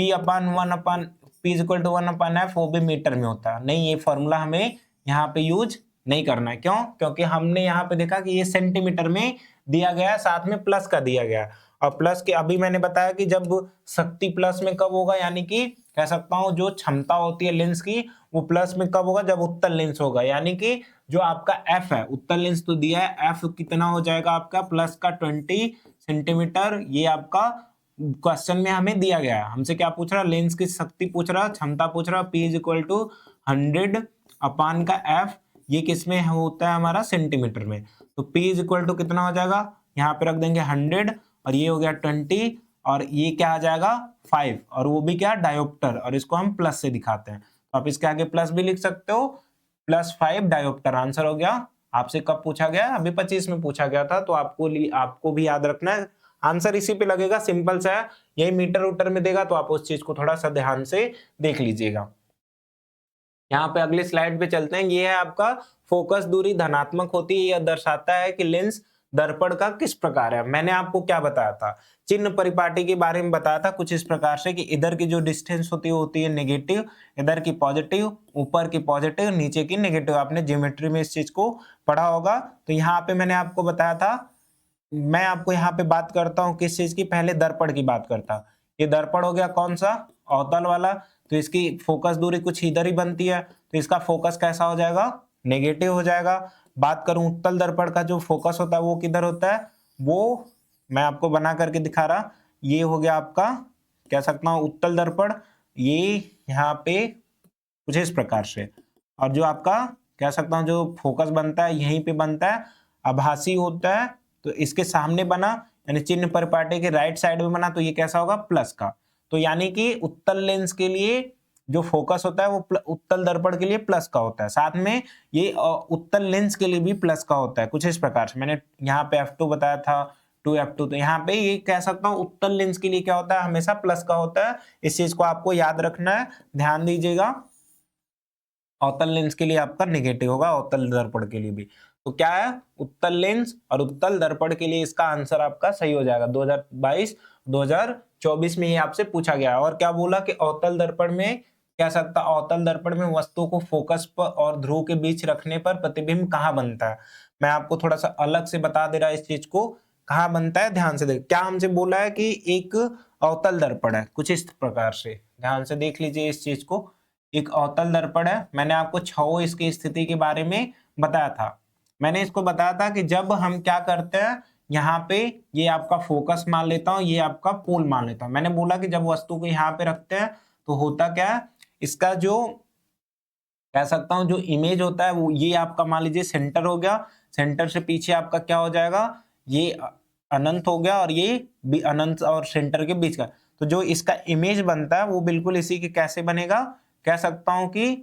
इक्वल टू 1/f, वो भी मीटर में होता है। नहीं, ये फॉर्मूला हमें यहाँ पे यूज नहीं करना है। क्यों, क्योंकि हमने यहाँ पे देखा कि ये सेंटीमीटर में दिया गया है, साथ में प्लस का दिया गया है। और प्लस के अभी मैंने बताया कि जब शक्ति प्लस में कब होगा, यानी कि कह सकता हूं जो क्षमता होती है लेंस की वो प्लस में कब होगा, जब उत्तल लेंस होगा। यानी कि जो आपका एफ है, उत्तल लेंस तो दिया है, एफ कितना हो जाएगा आपका, प्लस का 20 सेंटीमीटर। ये आपका क्वेश्चन में हमें दिया गया है। हमसे क्या पूछ रहा, लेंस की शक्ति पूछ रहा, क्षमता पूछ रहा। P इज इक्वल टू 100 अपान का F, ये किस में होता है हमारा, सेंटीमीटर में। तो P इज इक्वल टू कितना हो जाएगा, यहाँ पे रख देंगे 100, और ये हो गया 20, और ये क्या आ जाएगा 5, और वो भी क्या, डायोप्टर, और इसको हम प्लस से दिखाते हैं। तो आप इसके आगे प्लस भी लिख सकते हो, +5 डायोप्टर आंसर हो गया। आपसे कब पूछा गया, अभी 25 में पूछा गया था। तो आपको भी याद रखना है, आंसर इसी पे लगेगा, सिंपल सा है। यही मीटर उटर में देगा, तो आप उस चीज को थोड़ा सा ध्यान से देख लीजिएगा। यहाँ पे अगले स्लाइड पे चलते हैं। ये है आपका फोकस दूरी धनात्मक होती है, यह दर्शाता है कि लेंस दर्पण का किस प्रकार है। मैंने आपको क्या बताया था, चिन्ह परिपाटी के बारे में बताया था कुछ इस प्रकार से कि इधर की जो डिस्टेंस होती है नेगेटिव, इधर की पॉजिटिव, ऊपर की पॉजिटिव, नीचे की नेगेटिव। आपने ज्योमेट्री में इस चीज को पढ़ा होगा। तो यहाँ पे मैंने आपको बताया था, मैं आपको यहाँ पे बात करता हूँ किस चीज की, पहले दर्पण की बात करता। ये दर्पण हो गया कौन सा, अवतल वाला। तो इसकी फोकस दूरी कुछ इधर ही बनती है, तो इसका फोकस कैसा हो जाएगा, नेगेटिव हो जाएगा। बात करूं उत्तल दर्पण का जो फोकस होता है वो किधर होता है, वो मैं आपको बना करके दिखा रहा। ये हो गया आपका, कह सकता हूं उत्तल दर्पण, ये यहाँ पे कुछ इस प्रकार से। और जो आपका कह सकता हूं जो फोकस बनता है यहीं पे बनता है, आभासी होता है। तो इसके सामने बना, यानी चिन्ह परिपाटी के राइट साइड में बना, तो ये कैसा होगा, प्लस का। तो यानी कि उत्तल लेंस के लिए जो फोकस होता है वो उत्तल दर्पण के लिए प्लस का होता है, साथ में ये उत्तल लेंस के लिए भी प्लस का होता है, कुछ इस प्रकार से। मैंने यहाँ पे F2 बताया था, 2F2, तो यहाँ पे ये कह सकता हूँ उत्तल लेंस के लिए क्या होता है, हमेशा प्लस का होता है। इस चीज को आपको याद रखना है, ध्यान दीजिएगा। अवतल लेंस के लिए आपका नेगेटिव होगा, अवतल दर्पण के लिए भी। तो क्या है, उत्तल लेंस और उत्तल दर्पण के लिए इसका आंसर आपका सही हो जाएगा। 2022-2024 में ये आपसे पूछा गया। और क्या बोला कि अवतल दर्पण में कह सकता, अवतल दर्पण में वस्तु को फोकस पर और ध्रुव के बीच रखने पर प्रतिबिंब कहाँ बनता है। मैं आपको थोड़ा सा अलग से बता दे रहा इस चीज को, कहाँ बनता है, ध्यान से देख। क्या हमसे बोला है कि एक अवतल दर्पण है, कुछ इस प्रकार से, ध्यान से देख लीजिए इस चीज को। एक अवतल दर्पण है, मैंने आपको 6 इसकी स्थिति के बारे में बताया था। मैंने इसको बताया था कि जब हम क्या करते हैं, यहाँ पे ये आपका फोकस मान लेता हूँ, ये आपका पोल मान लेता हूँ। मैंने बोला कि जब वस्तु को यहाँ पे रखते हैं तो होता क्या है, इसका जो कह सकता हूँ जो इमेज होता है वो ये आपका मान लीजिए सेंटर हो गया, सेंटर से पीछे आपका क्या हो जाएगा, ये अनंत हो गया और ये भी अनंत और सेंटर के बीच का। तो जो इसका इमेज बनता है वो बिल्कुल इसी के कैसे बनेगा, कह सकता हूँ कि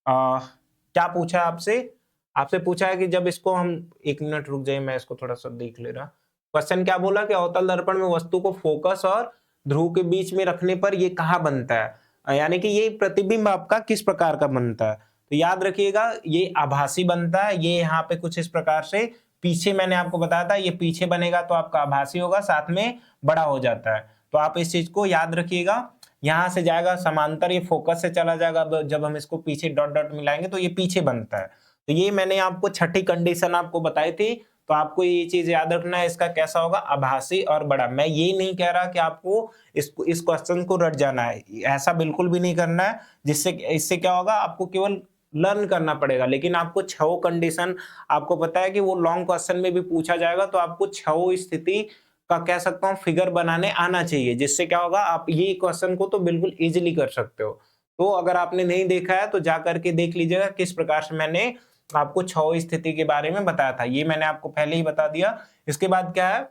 क्या पूछा है आपसे, आपसे पूछा है कि जब इसको हम, एक मिनट रुक जाइए मैं इसको थोड़ा सा देख ले रहा। क्वेश्चन क्या बोला कि अवतल दर्पण में वस्तु को फोकस और ध्रुव के बीच में रखने पर ये कहाँ बनता है, यानी कि ये प्रतिबिंब आपका किस प्रकार का बनता है। तो याद रखिएगा ये आभासी बनता है, ये यहाँ पे कुछ इस प्रकार से पीछे मैंने आपको बताया था, ये पीछे बनेगा तो आपका आभासी होगा, साथ में बड़ा हो जाता है। तो आप इस चीज को याद रखिएगा, यहां से जाएगा समांतर, ये फोकस से चला जाएगा, जब हम इसको पीछे डॉट डॉट मिलाएंगे तो ये पीछे बनता है। तो ये मैंने आपको छठी कंडीशन आपको बताई थी, तो आपको ये चीज याद रखना है, इसका कैसा होगा, आभासी और बड़ा। मैं ये नहीं कह रहा कि आपको इस क्वेश्चन को रट जाना है, ऐसा बिल्कुल भी नहीं करना है, जिससे इससे क्या होगा, आपको केवल लर्न करना पड़ेगा। लेकिन आपको 6 कंडीशन, आपको पता है कि वो लॉन्ग क्वेश्चन में भी पूछा जाएगा, तो आपको 6 स्थिति का कह सकता हूँ फिगर बनाने आना चाहिए, जिससे क्या होगा आप ये क्वेश्चन को तो बिल्कुल इजीली कर सकते हो। तो अगर आपने नहीं देखा है तो जा करके देख लीजिएगा किस प्रकार से मैंने आपको 6 स्थिति के बारे में बताया था, ये मैंने आपको पहले ही बता दिया। इसके बाद क्या है,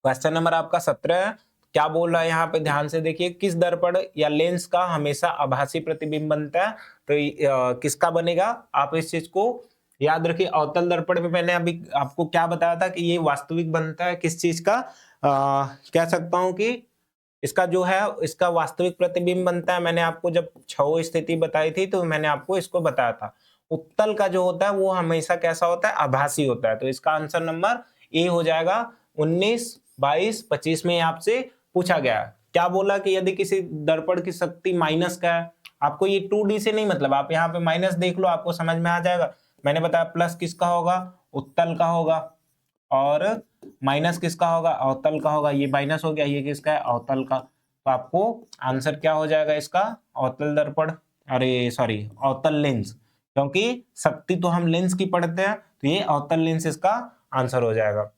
क्वेश्चन नंबर आपका 17 है। क्या बोल रहा है यहाँ पे, ध्यान से देखिए, किस दर्पण या लेंस का हमेशा आभासी प्रतिबिंब बनता है, तो किसका बनेगा, आप इस चीज को याद रखिए। अवतल दर्पण में मैंने अभी आपको क्या बताया था कि ये वास्तविक बनता है किस चीज का, कह सकता हूं कि इसका जो है इसका वास्तविक प्रतिबिंब बनता है। मैंने आपको जब 6 स्थिति बताई थी तो मैंने आपको इसको बताया था। उत्तल का जो होता है वो हमेशा कैसा होता है, आभासी होता है। तो इसका आंसर नंबर ए हो जाएगा। 19, 22, 25 में आपसे पूछा गया है। क्या बोला कि यदि किसी दर्पण की शक्ति माइनस का है, आपको ये 2D से नहीं मतलब, आप यहाँ पे माइनस देख लो, आपको समझ में आ जाएगा। मैंने बताया प्लस किसका होगा, उत्तल का होगा, और माइनस किसका होगा, अवतल का होगा। ये माइनस हो गया, ये किसका है, अवतल का। तो आपको आंसर क्या हो जाएगा इसका, अवतल दर्पण, अरे सॉरी अवतल लेंस, क्योंकि शक्ति तो हम लेंस की पढ़ते हैं, तो ये अवतल लेंस इसका आंसर हो जाएगा।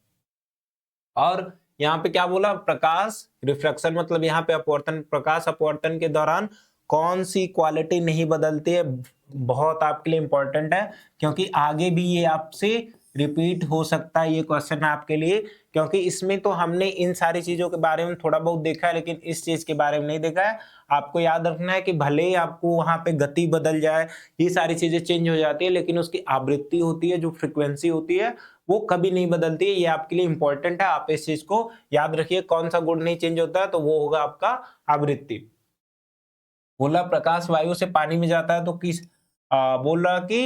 और यहाँ पे क्या बोला, प्रकाश रिफ्रैक्शन मतलब यहाँ पे अपवर्तन, प्रकाश अपवर्तन के दौरान कौन सी क्वालिटी नहीं बदलती है, बहुत आपके लिए इंपॉर्टेंट है, क्योंकि आगे भी ये आपसे रिपीट हो सकता है ये क्वेश्चन आपके लिए, क्योंकि इसमें तो हमने इन सारी चीजों के बारे में थोड़ा बहुत देखा है, लेकिन इस चीज के बारे में नहीं देखा है। आपको याद रखना है कि भले ही आपको वहां पे गति बदल जाए, ये सारी चीजें चेंज हो जाती है, लेकिन उसकी आवृत्ति होती है, जो फ्रिक्वेंसी होती है वो कभी नहीं बदलती है। ये आपके लिए इंपॉर्टेंट है, आप इस चीज को याद रखिए। कौन सा गुण नहीं चेंज होता है, तो वो होगा आपका आवृत्ति। बोला प्रकाश वायु से पानी में जाता है तो किस, बोल रहा कि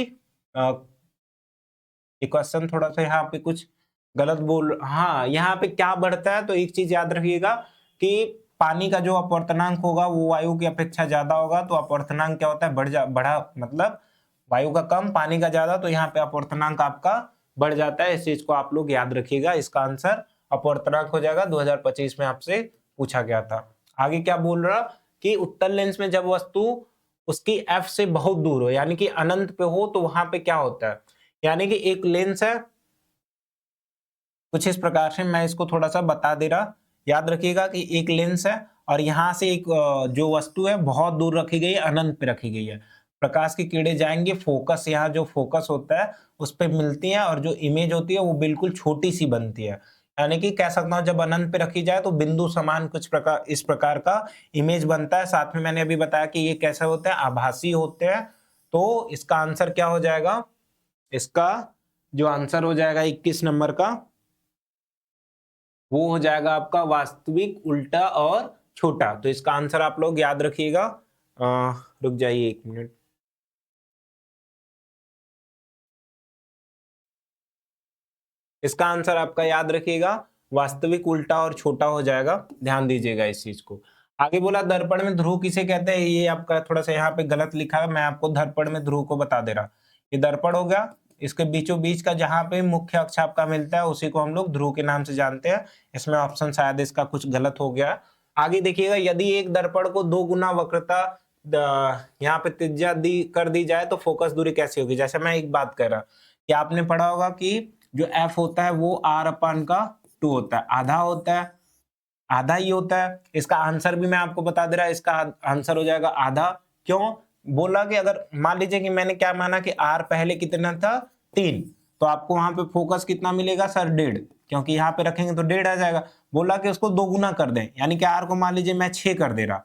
ये क्वेश्चन थोड़ा सा यहाँ पे कुछ गलत बोल, हाँ यहाँ पे क्या बढ़ता है, तो एक चीज याद रखिएगा कि पानी का जो अपवर्तनांक होगा वो वायु की अपेक्षा ज्यादा होगा, तो अपवर्तनांक क्या होता है, बढ़ा मतलब वायु का कम पानी का ज्यादा, तो यहाँ पे अपवर्तनांक आपका बढ़ जाता है। इस चीज को आप लोग याद रखिएगा, इसका आंसर अपवर्तनांक हो जाएगा। 2025 में आपसे पूछा गया था। आगे क्या बोल रहा कि उत्तल लेंस में जब वस्तु उसकी एफ से बहुत दूर हो, यानी कि अनंत पे हो, तो वहां पे क्या होता है, यानी कि एक लेंस है कुछ इस प्रकार से, मैं इसको थोड़ा सा बता दे रहा, याद रखिएगा कि एक लेंस है और यहां से एक जो वस्तु है बहुत दूर रखी गई है, अनंत पे रखी गई है। प्रकाश की किरणें जाएंगे, फोकस, यहाँ जो फोकस होता है उस पे मिलती है, और जो इमेज होती है वो बिल्कुल छोटी सी बनती है। यानी कि कह सकता हूँ जब अनंत पे रखी जाए तो बिंदु समान कुछ प्रकार इस प्रकार का इमेज बनता है। साथ में मैंने अभी बताया कि ये कैसे होते हैं, आभासी होते हैं। तो इसका आंसर क्या हो जाएगा, इसका जो आंसर हो जाएगा 21 नंबर का, वो हो जाएगा आपका वास्तविक, उल्टा और छोटा। तो इसका आंसर आप लोग याद रखिएगा। रुक जाइए 1 मिनट, इसका आंसर आपका याद रखिएगा वास्तविक, उल्टा और छोटा हो जाएगा। ध्यान दीजिएगा इस चीज को। आगे बोला दर्पण में ध्रुव किसे कहते हैं, ये आपका थोड़ा सा यहाँ पे गलत लिखा है, मैं आपको दर्पण में ध्रुव को बता दे रहा। ये दर्पण हो गया, इसके बीचों बीच का जहां पे मुख्य अक्ष आपका मिलता है उसी को हम लोग ध्रुव के नाम से जानते हैं। इसमें ऑप्शन शायद इसका कुछ गलत हो गया। आगे देखिएगा, यदि एक दर्पण को 2 गुना वक्रता यहाँ पे त्रिज्या कर दी जाए तो फोकस दूरी कैसी होगी। जैसे मैं एक बात कर रहा कि आपने पढ़ा होगा कि जो एफ होता है वो आर अपन का 2 होता है, आधा होता है, आधा ही होता है। इसका आंसर भी मैं आपको बता दे रहा, इसका आंसर हो जाएगा आधा। क्यों बोला कि अगर मान लीजिए कि मैंने क्या माना कि आर पहले कितना था 3, तो आपको वहां पे फोकस कितना मिलेगा सर 1.5, क्योंकि यहाँ पे रखेंगे तो 1.5 आ जाएगा। बोला कि उसको 2 गुना कर दें, यानी कि आर को मान लीजिए मैं 6 कर दे रहा,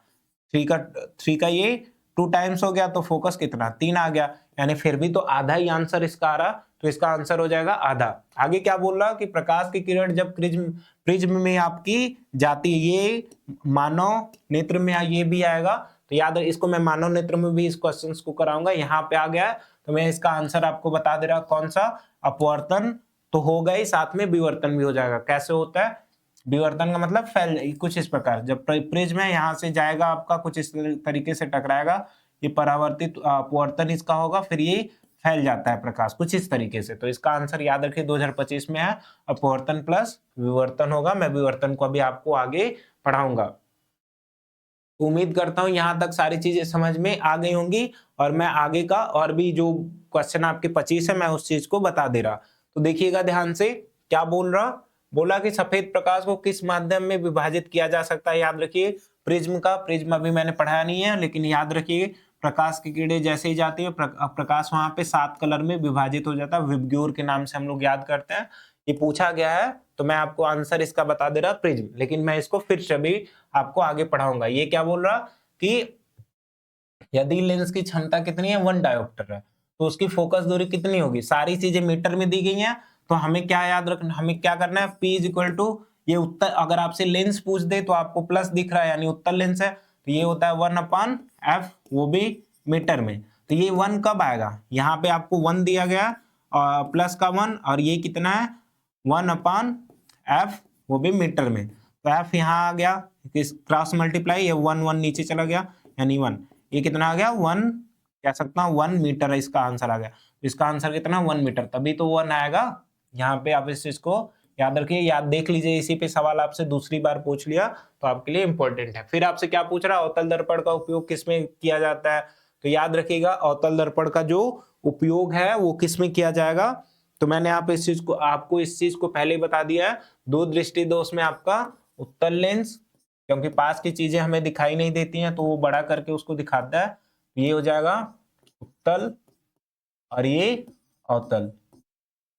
3 का ये 2 टाइम्स हो गया, तो फोकस कितना 3 आ गया, यानी फिर भी तो आधा ही आंसर इसका आ रहा, तो इसका आंसर हो जाएगा आधा। आगे क्या बोल रहा कि प्रकाश की किरण जब प्रिज्म में आपकी जाती है, ये मानव नेत्र में ये भी आएगा, तो याद है इसको मैं मानव नेत्र में भी इस क्वेश्चन को कराऊंगा। यहाँ पे आ गया तो मैं इसका आंसर आपको बता दे रहा, कौन सा, अपवर्तन तो हो गई, साथ में विवर्तन भी हो जाएगा। कैसे होता है विवर्तन का मतलब फैल, कुछ इस प्रकार, जब प्रिज्म है यहाँ से जाएगा आपका कुछ इस तरीके से टकराएगा, ये परावर्तित अपवर्तन इसका होगा, फिर ये फैल जाता है प्रकाश कुछ इस तरीके से। तो इसका आंसर याद रखिए 2025 में है अपवर्तन प्लस विवर्तन होगा। मैं विवर्तन को अभी आपको आगे पढ़ाऊंगा। उम्मीद करता हूं यहां तक सारी चीजें समझ में आ गई होंगी, और मैं आगे का और भी जो क्वेश्चन आपके 25 है मैं उस चीज को बता दे रहा। तो देखिएगा ध्यान से क्या बोल रहा, बोला कि सफेद प्रकाश को किस माध्यम में विभाजित किया जा सकता है। याद रखिए प्रिज्म का, प्रिज्म अभी मैंने पढ़ाया नहीं है, लेकिन याद रखिए प्रकाश की किरणें जैसे ही जाती है प्रकाश वहां पे 7 कलर में विभाजित हो जाता है, विबग्योर के नाम से हम लोग याद करते हैं। ये पूछा गया है तो मैं आपको आंसर इसका बता दे रहा प्रिज्म, लेकिन मैं इसको फिर से भी आपको आगे पढ़ाऊंगा। ये क्या बोल रहा कि यदि लेंस की क्षमता कितनी है 1 डायोप्टर है, तो उसकी फोकस दूरी कितनी होगी, सारी चीजें मीटर में दी गई हैं, तो हमें क्या याद रखना, हमें क्या करना है, P इज इक्वल टू ये उत्तर, अगर आपसे लेंस पूछ दे तो आपको प्लस दिख रहा है यानी उत्तर लेंस है, तो ये होता है 1/f, वो भी मीटर में। तो ये 1 कब आएगा, यहाँ पे आपको 1 दिया गया और प्लस का 1, और ये कितना है 1/f, वो भी मीटर में। तो f यहाँ आ गया, क्रॉस मल्टीप्लाई, ये 1 नीचे चला गया यानी 1, ये कितना आ गया 1, कह सकता हूँ 1 मीटर है इसका आंसर आ गया। इसका आंसर कितना 1 मीटर, तभी तो 1 आएगा। यहाँ पे आप इस चीज को याद रखिए, याद देख लीजिए, इसी पे सवाल आपसे दूसरी बार पूछ लिया तो आपके लिए इंपॉर्टेंट है। फिर आपसे क्या पूछ रहा है, अवतल दर्पण का उपयोग किसमें किया जाता है, तो याद रखिएगा अवतल दर्पण का जो उपयोग है वो किसमें किया जाएगा। तो मैंने आपको इस चीज को पहले ही बता दिया है, दो दृष्टि दोष में आपका उत्तल लेंस, क्योंकि पास की चीजें हमें दिखाई नहीं देती हैं तो वो बड़ा करके उसको दिखाता है, ये हो जाएगा उत्तल और ये अवतल।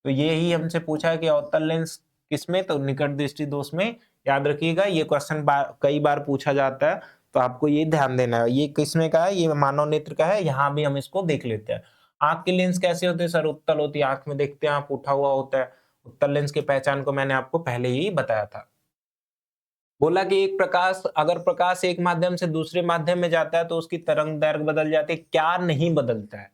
तो ये ही हमसे पूछा है कि अवतल लेंस किसमें, तो निकट दृष्टि दोष में। याद रखिएगा ये क्वेश्चन कई बार पूछा जाता है, तो आपको ये ध्यान देना है। ये किसमें का है, ये मानव नेत्र का है। यहाँ भी हम इसको देख लेते हैं। आंख के लेंस कैसे होते हैं सर, उत्तल होती है, आंख में देखते हैं आप उठा हुआ होता है। उत्तल लेंस की पहचान को मैंने आपको पहले ही बताया था। बोला कि अगर प्रकाश एक माध्यम से दूसरे माध्यम में जाता है तो उसकी तरंग दैर्घ्य बदल जाती है, क्या नहीं बदलता है।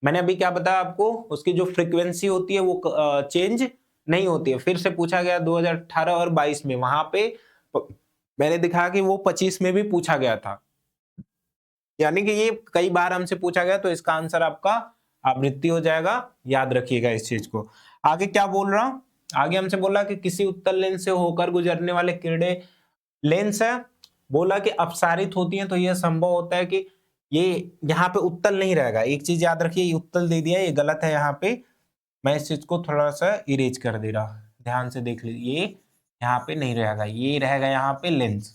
मैंने अभी क्या बताया आपको, उसकी जो फ्रीक्वेंसी होती है वो चेंज नहीं होती है। फिर से पूछा गया 2018 और 22 में, वहां पे मैंने दिखाया कि वो 25 में भी पूछा गया था, यानी कि ये कई बार हमसे पूछा गया, तो इसका आंसर आपका आवृत्ति हो जाएगा। याद रखिएगा इस चीज को। आगे क्या बोल रहा हूं, आगे हमसे बोला कि किसी उत्तल लेंस से होकर गुजरने वाले किरणें, लेंस है, बोला कि अपसारित होती हैं, तो यह संभव होता है कि ये यहाँ पे उत्तल नहीं रहेगा। एक चीज याद रखिए, ये उत्तल दे दिया, ये गलत है। यहाँ पे मैं इस चीज को थोड़ा सा इरेज कर दे रहा, ध्यान से देख लीजिए, ये यहाँ पे नहीं रहेगा, ये रहेगा यहाँ पे लेंस।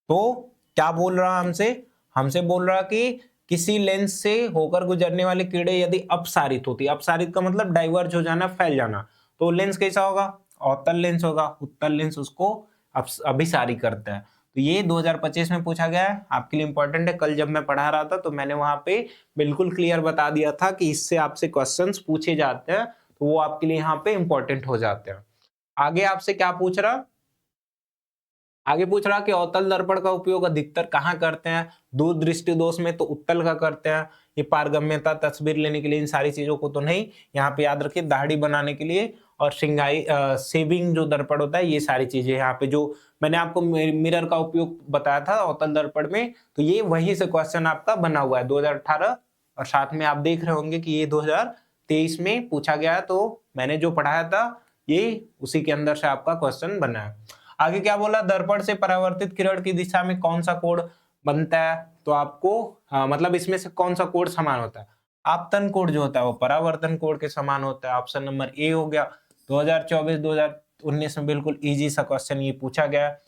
तो क्या बोल रहा हमसे, हमसे बोल रहा कि किसी लेंस से होकर गुजरने वाली किरणें यदि अपसारित होती, अपसारित का मतलब डाइवर्ज हो जाना, फैल जाना, तो लेंस कैसा होगा, अवतल लेंस होगा। उत्तल लेंस उसको अभिसारी करता है। तो ये 2025 में पूछा गया है, आपके लिए इंपॉर्टेंट है। कल जब मैं पढ़ा रहा था तो मैंने वहां पे बिल्कुल क्लियर बता दिया था कि इससे आपसे क्वेश्चंस पूछे जाते हैं, तो वो आपके लिए यहाँ पे इंपॉर्टेंट हो जाते हैं। आगे आपसे क्या पूछ रहा, आगे पूछ रहा कि अवतल दर्पण का उपयोग अधिकतर कहाँ करते हैं, दूर दृष्टि दोष में तो उत्तल का करते हैं, ये पारगम्यता तस्वीर लेने के लिए, इन सारी चीजों को तो नहीं। यहाँ पे याद रखिए दाढ़ी बनाने के लिए और श्रृंगाई सेविंग जो दर्पण होता है, ये सारी चीजें यहाँ पे जो मैंने आपको मिरर का उपयोग बताया था अवतल दर्पण में, तो ये वही से क्वेश्चन आपका बना हुआ है 2018, और साथ में आप देख रहे होंगे कि ये 2023 में पूछा गया है। तो मैंने जो पढ़ाया था ये उसी के अंदर से आपका क्वेश्चन बना है। आगे क्या बोला, दर्पण से परावर्तित किरण की दिशा में कौन सा कोण बनता है, तो आपको मतलब इसमें से कौन सा कोण समान होता है। आपतन कोण जो होता है वो परावर्तन कोण के समान होता है। ऑप्शन नंबर ए हो गया। 2024-2019 में बिल्कुल इजी सा क्वेश्चन ये पूछा गया है।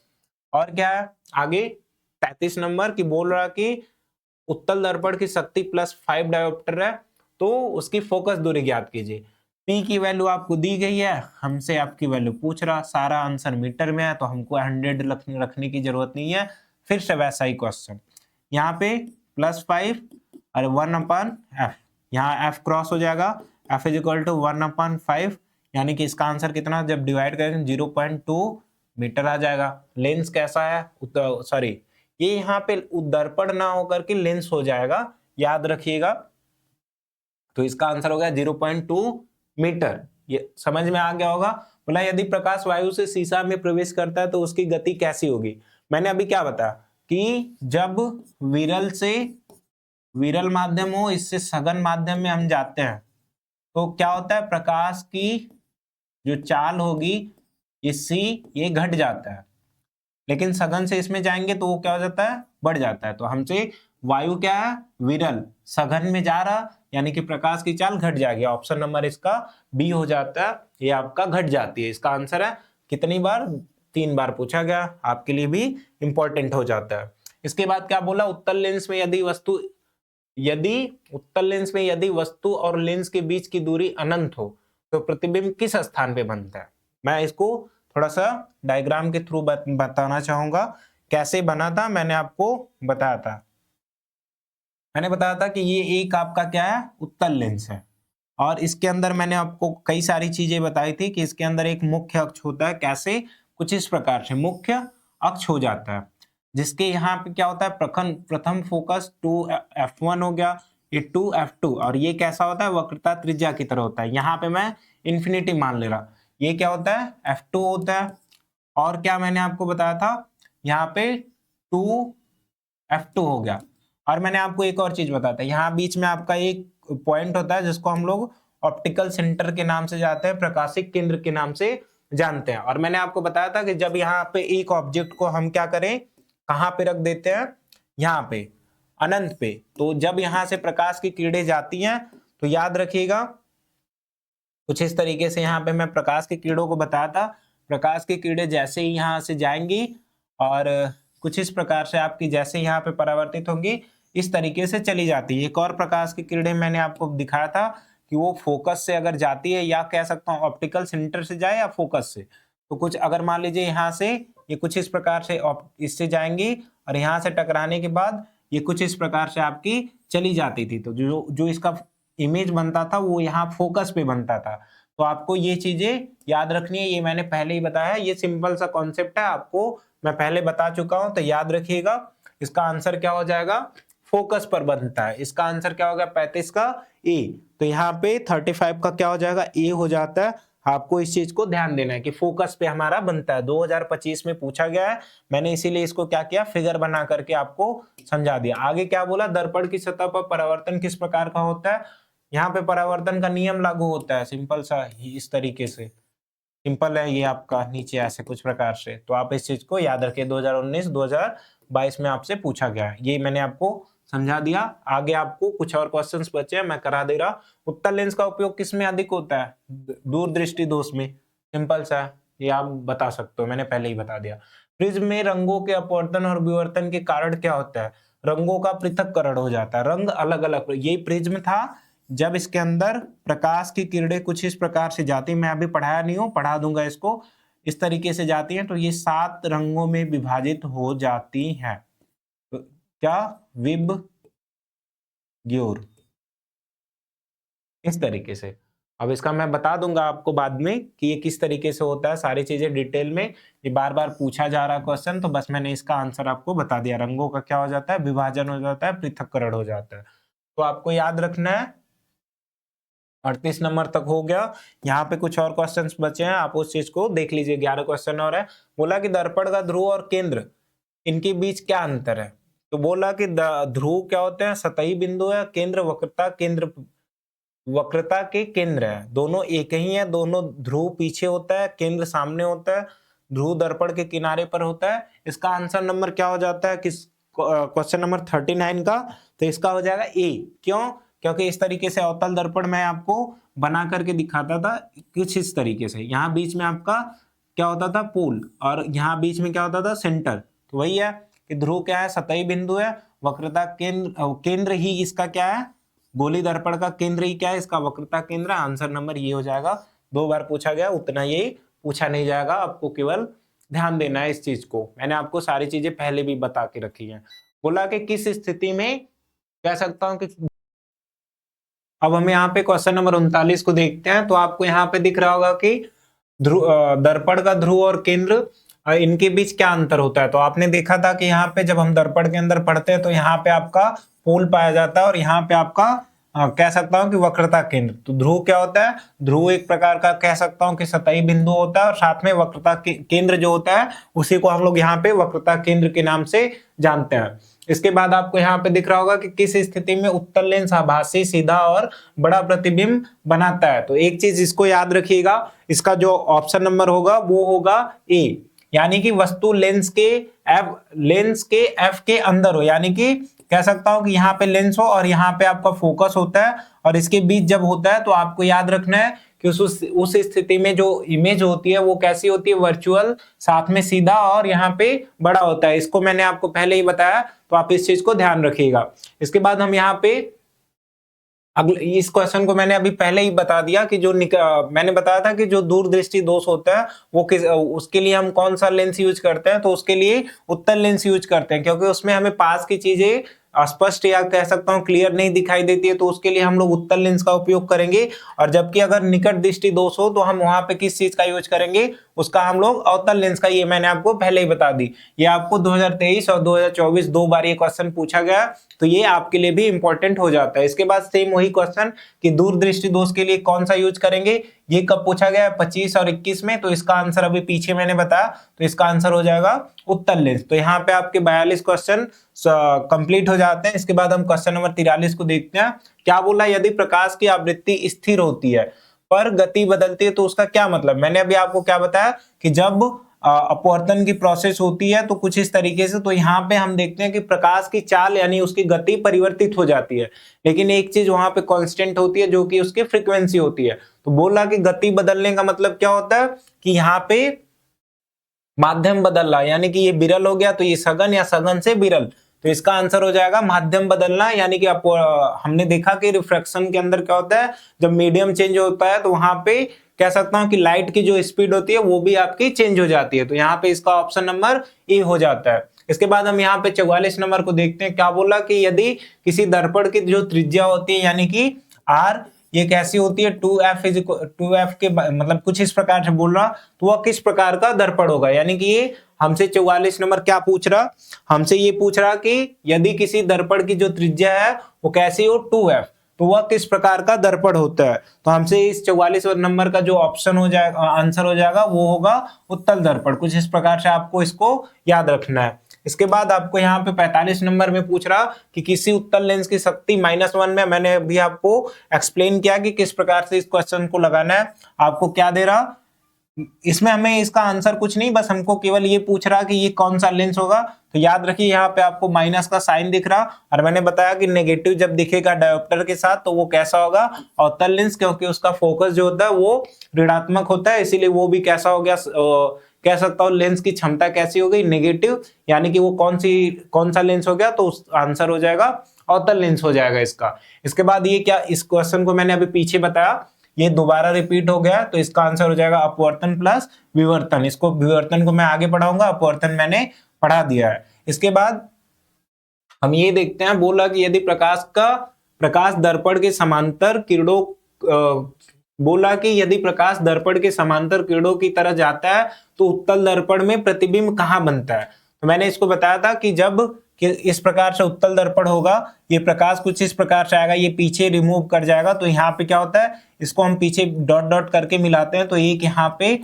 और क्या है आगे 33 नंबर की बोल रहा कि उत्तल दर्पण की शक्ति +5 डायोप्टर है, तो उसकी फोकस दूरी ज्ञात कीजिए। पी की वैल्यू आपको दी गई है, हमसे आपकी वैल्यू पूछ रहा, सारा आंसर मीटर में है तो हमको 100 रखने की जरूरत नहीं है। फिर से वैसा ही क्वेश्चन, यहाँ पे +5 और 1/f, यहाँ f क्रॉस हो जाएगा, f इज इक्वल टू 1/5, यानी कि इसका आंसर कितना, जब डिवाइड करेंगे 0.2 मीटर आ जाएगा। लेंस कैसा है, सॉरी ये यहाँ पे दर्पण ना होकर के लेंस हो जाएगा, याद रखिएगा। तो इसका आंसर हो गया 0.2 मीटर। ये समझ में आ गया होगा। बोला यदि प्रकाश वायु से शीशा में प्रवेश करता है तो उसकी गति कैसी होगी। मैंने अभी क्या बताया कि जब विरल से विरल माध्यम हो, इससे सघन माध्यम में हम जाते हैं तो क्या होता है, प्रकाश की जो चाल होगी इससे ये घट जाता है, लेकिन सघन से इसमें जाएंगे तो वो क्या हो जाता है, बढ़ जाता है। तो हमसे वायु क्या है, विरल, सघन में जा रहा, यानी कि प्रकाश की चाल घट जाएगी। ऑप्शन नंबर इसका बी हो जाता है, ये आपका घट जाती है। इसका आंसर है कितनी बार, 3 बार पूछा गया, आपके लिए भी इंपॉर्टेंट हो जाता है। इसके बाद क्या बोला, उत्तल लेंस में यदि वस्तु और लेंस के बीच की दूरी अनंत हो तो प्रतिबिंब किस स्थान पे बनता है। मैं इसको थोड़ा सा डायग्राम के थ्रू बताना चाहूंगा। कैसे बना था मैंने आपको बताया था। मैंने बताया था कि ये एक आपका क्या है, उत्तल लेंस है, और इसके अंदर मैंने आपको कई सारी चीजें बताई थी कि इसके अंदर एक मुख्य अक्ष होता है। कैसे, कुछ इस प्रकार से मुख्य अक्ष हो जाता है, जिसके यहाँ पे क्या होता है, प्रथम फोकस 2f1 हो गया, ये 2f2, और ये कैसा होता है, वक्रता त्रिज्या की तरह होता है। यहाँ पे मैं इंफिनिटी मान ले रहा, ये क्या होता है, f2 होता है। और क्या मैंने आपको बताया था, यहाँ पे 2f2 हो गया। और मैंने आपको एक और चीज बताया था, यहाँ बीच में आपका एक पॉइंट होता है जिसको हम लोग ऑप्टिकल सेंटर के नाम से जाते हैं, प्रकाशिक केंद्र के नाम से जानते हैं। और मैंने आपको बताया था कि जब यहाँ पे एक ऑब्जेक्ट को हम क्या करें, कहाँ पे रख देते हैं, यहाँ पे अनंत पे, तो जब यहाँ से प्रकाश की किरणें जाती हैं तो याद रखिएगा कुछ इस तरीके से। यहाँ पे मैं प्रकाश की किरणों को बताया था, प्रकाश की किरणें जैसे ही यहाँ से जाएंगी और कुछ इस प्रकार से आपकी जैसे यहाँ पे परावर्तित होंगी, इस तरीके से चली जाती है। एक और प्रकाश की किरणें मैंने आपको दिखाया था कि वो फोकस से अगर जाती है, या कह सकता हूँ ऑप्टिकल सेंटर से जाए या फोकस से, तो कुछ अगर मान लीजिए यहाँ से ये कुछ इस प्रकार से इससे जाएंगी और यहाँ से टकराने के बाद ये कुछ इस प्रकार से आपकी चली जाती थी, तो जो इसका इमेज बनता था वो यहाँ फोकस पे बनता था। तो आपको ये चीजें याद रखनी है, ये मैंने पहले ही बताया, ये सिंपल सा कॉन्सेप्ट है, आपको मैं पहले बता चुका हूं, तो याद रखिएगा। इसका आंसर क्या हो जाएगा, फोकस पर बनता है। इसका आंसर क्या होगा, 35 का ए। तो यहाँ पे 35 का क्या हो जाएगा, ए हो जाता है। आपको इस चीज को ध्यान देना है कि फोकस पे हमारा बनता है, 2025 में पूछा गया है, मैंने इसीलिए इसको क्या किया, फिगर बना करके आपको समझा दिया। आगे क्या बोला, दर्पण की सतह पर परावर्तन किस प्रकार का होता है। यहाँ पे परावर्तन का नियम लागू होता है, सिंपल सा इस तरीके से, सिंपल है ये आपका, नीचे ऐसे कुछ प्रकार से। तो आप इस चीज को याद रखें, 2019 2022 में आपसे पूछा गया है, ये मैंने आपको समझा दिया। आगे आपको कुछ और क्वेश्चंस बचे हैं, मैं करा दे रहा। उत्तल लेंस का उपयोग किस में अधिक होता है, दूरदृष्टि दोष में, सिंपल सा ये आप बता सकते हो, मैंने पहले ही बता दिया। प्रिज्म में रंगों के अपवर्तन और विवर्तन के कारण क्या होता है, रंगों का पृथक्करण हो जाता है, रंग अलग अलग। ये प्रिज्म था, जब इसके अंदर प्रकाश की किरणें कुछ इस प्रकार से जाती, मैं अभी पढ़ाया नहीं हूं, पढ़ा दूंगा इसको, इस तरीके से जाती हैं तो ये 7 रंगों में विभाजित हो जाती हैं। तो क्या, विब ग्योर, इस तरीके से। अब इसका मैं बता दूंगा आपको बाद में कि ये किस तरीके से होता है, सारी चीजें डिटेल में, ये बार बार पूछा जा रहा क्वेश्चन, तो बस मैंने इसका आंसर आपको बता दिया। रंगों का क्या हो जाता है, विभाजन हो जाता है, पृथक्करण हो जाता है। तो आपको याद रखना है। 38 नंबर तक हो गया। यहाँ पे कुछ और क्वेश्चंस बचे हैं, आप उस चीज को देख लीजिए। 11 क्वेश्चन और है। बोला कि दर्पण का ध्रुव और केंद्र, इनके बीच क्या अंतर है। तो बोला कि ध्रुव क्या होते हैं, सतही बिंदु है, केंद्र वक्रता के केंद्र है, दोनों एक ही है। दोनों, ध्रुव पीछे होता है, केंद्र सामने होता है, ध्रुव दर्पण के किनारे पर होता है। इसका आंसर नंबर क्या हो जाता है, किस क्वेश्चन नंबर 39 का, तो इसका हो जाएगा ए। क्यों, क्योंकि इस तरीके से अवतल दर्पण मैं आपको बना करके दिखाता था कुछ इस तरीके से। यहाँ बीच में आपका क्या होता था, पोल, और यहाँ बीच में क्या होता था, सेंटर। तो वही है कि ध्रुव क्या है, सतही बिंदु है, वक्रता केंद्र ही इसका क्या है, गोली दर्पण का केंद्र ही क्या है, इसका वक्रता केंद्र। आंसर नंबर ये हो जाएगा। 2 बार पूछा गया, उतना ही पूछा नहीं जाएगा, आपको केवल ध्यान देना है इस चीज को। मैंने आपको सारी चीजें पहले भी बता के रखी हैं। बोला कि किस स्थिति में कह सकता हूं कि, अब हम यहाँ पे क्वेश्चन नंबर 39 को देखते हैं। तो आपको यहाँ पे दिख रहा होगा कि दर्पण का ध्रुव और केंद्र, इनके बीच क्या अंतर होता है। तो आपने देखा था कि यहाँ पे जब हम दर्पण के अंदर पढ़ते हैं तो यहाँ पे आपका पोल पाया जाता है और यहाँ पे आपका कह सकता हूं कि वक्रता केंद्र। तो ध्रुव क्या होता है, ध्रुव एक प्रकार का कह सकता हूं कि सतही बिंदु होता है और साथ में वक्रता केंद्र जो होता है उसी को हम लोग यहाँ पे वक्रता केंद्र के नाम से जानते हैं। इसके बाद आपको यहाँ पे दिख रहा होगा कि किस स्थिति में उत्तल लेंस आभासी, सीधा और बड़ा प्रतिबिंब बनाता है। तो एक चीज इसको याद रखिएगा, इसका जो ऑप्शन नंबर होगा वो होगा ए, यानी कि वस्तु लेंस के एफ के अंदर हो, यानी कि कह सकता हूं कि यहाँ पे लेंस हो और यहाँ पे आपका फोकस होता है और इसके बीच जब होता है तो आपको याद रखना है कि उस स्थिति में जो इमेज होती है वो कैसी होती है, वर्चुअल, साथ में सीधा और यहाँ पे बड़ा होता है। इसको मैंने आपको पहले ही बताया, तो आप इस चीज को ध्यान रखिएगा। इसके बाद हम यहाँ पे अगले, इस क्वेश्चन को मैंने अभी पहले ही बता दिया कि जो मैंने बताया था कि जो दूरदृष्टि दोष होता है वो उसके लिए हम कौन सा लेंस यूज करते हैं। तो उसके लिए उत्तल लेंस यूज करते हैं, क्योंकि उसमें हमें पास की चीजें स्पष्ट या कह सकता हूं क्लियर नहीं दिखाई देती है, तो उसके लिए हम लोग उत्तल लेंस का उपयोग करेंगे। और जबकि अगर निकट दृष्टि दोष हो तो हम वहां पे किस चीज का यूज करेंगे, उसका हम लोग अवतल लेंस का। ये मैंने आपको पहले ही बता दी। ये आपको 2023 और 2024 2 बार ये क्वेश्चन पूछा गया, तो ये आपके लिए भी इंपॉर्टेंट हो जाता है। इसके बाद सेम वही क्वेश्चन कि दूरदृष्टि दोष के लिए कौन सा यूज करेंगे, ये कब पूछा गया है, 25 और 21 में। तो इसका आंसर अभी पीछे मैंने बताया, तो इसका आंसर हो जाएगा उत्तल लेंस। तो यहाँ पे आपके 42 क्वेश्चन कंप्लीट हो जाते हैं। इसके बाद हम क्वेश्चन नंबर 43 को देखते हैं। क्या बोला, यदि प्रकाश की आवृत्ति स्थिर होती है पर गति बदलती है तो उसका क्या मतलब। मैंने अभी आपको क्या बताया कि जब अपवर्तन की प्रोसेस होती है तो कुछ इस तरीके से, तो यहाँ पे हम देखते हैं कि प्रकाश की चाल यानी उसकी गति परिवर्तित हो जाती है, लेकिन एक चीज वहां पे कांस्टेंट होती है जो कि उसकी फ्रीक्वेंसी होती है। तो बोला कि गति बदलने का मतलब क्या होता है कि यहाँ पे माध्यम बदल रहा, यानी कि ये विरल हो गया तो ये सघन या सघन से विरल। तो इसका आंसर हो जाएगा माध्यम बदलना। यानी कि हमने देखा कि रिफ्रैक्शन के अंदर क्या होता है, जब मीडियम चेंज होता है तो वहां पे कह सकता हूं कि लाइट की जो स्पीड होती है वो भी आपकी चेंज हो जाती है। तो यहाँ पे इसका ऑप्शन नंबर ए हो जाता है। इसके बाद हम यहाँ पे 44 नंबर को देखते हैं। क्या बोला कि यदि किसी दर्पण की जो त्रिज्या होती है यानी कि आर, ये कैसी होती है, 2f के मतलब कुछ इस प्रकार से बोल रहा, तो वह किस प्रकार का दर्पण होगा। यानी कि ये हमसे 44 नंबर क्या पूछ रहा, हमसे ये पूछ रहा कि यदि किसी दर्पण की जो त्रिज्या है वो कैसी हो, 2f, तो वह किस प्रकार का दर्पण होता है। तो हमसे इस 44 नंबर का जो ऑप्शन हो जाएगा, आंसर हो जाएगा, वो होगा उत्तल दर्पण। कुछ इस प्रकार से आपको इसको याद रखना है। इसके बाद आपको यहाँ पे 45 नंबर में पूछ रहा कि किसी उत्तल लेंस की शक्ति -1 में, मैंने अभी आपको एक्सप्लेन किया कि किस प्रकार से इस क्वेश्चन को लगाना है। आपको क्या दे रहा, इसमें हमें इसका आंसर कुछ नहीं, बस हमको केवल ये पूछ रहा कि ये कौन सा लेंस होगा। तो याद रखिए यहाँ पे आपको माइनस का साइन दिख रहा, और मैंने बताया कि नेगेटिव जब दिखेगा डायोप्टर के साथ तो वो कैसा होगा, अवतल लेंस, क्योंकि उसका फोकस जो होता है वो ऋणात्मक होता है, इसीलिए वो भी कैसा हो गया, कह सकता हूँ लेंस की क्षमता कैसी हो गई, नेगेटिव। यानी कि वो कौन सा लेंस हो गया, तो आंसर हो जाएगा अवतल लेंस हो जाएगा इसका। इसके बाद ये क्या, इस क्वेश्चन को मैंने अभी पीछे बताया, ये दोबारा रिपीट हो गया, तो इसका आंसर हो जाएगा अपवर्तन प्लस विवर्तन। इसको विवर्तन को मैं आगे पढ़ाऊंगा, अपवर्तन मैंने पढ़ा दिया है। इसके बाद हम ये देखते हैं, बोला कि यदि प्रकाश दर्पण के समांतर किरणों, बोला कि यदि प्रकाश दर्पण के समांतर किरणों की तरह जाता है तो उत्तल दर्पण में प्रतिबिंब कहाँ बनता है। तो मैंने इसको बताया था कि जब इस प्रकार से उत्तल दर्पण होगा, ये प्रकाश कुछ इस प्रकार से आएगा, ये पीछे रिमूव कर जाएगा, तो यहाँ पे क्या होता है, इसको हम पीछे डॉट डॉट करके मिलाते हैं, तो एक यहाँ पे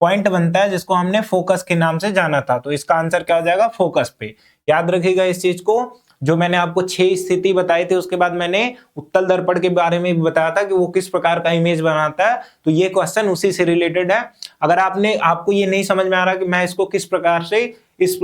पॉइंट बनता है जिसको हमने फोकस के नाम से जाना था। तो इसका आंसर क्या हो जाएगा, फोकस पे। याद रखिएगा इस चीज को। जो मैंने आपको 6 स्थिति बताई थी, उसके बाद मैंने उत्तल दर्पण के बारे में भी बताया था कि वो किस प्रकार का इमेज बनाता है। तो ये क्वेश्चन उसी से रिलेटेड है। अगर आपको ये नहीं समझ में आ रहा कि मैं इसको किस प्रकार से इस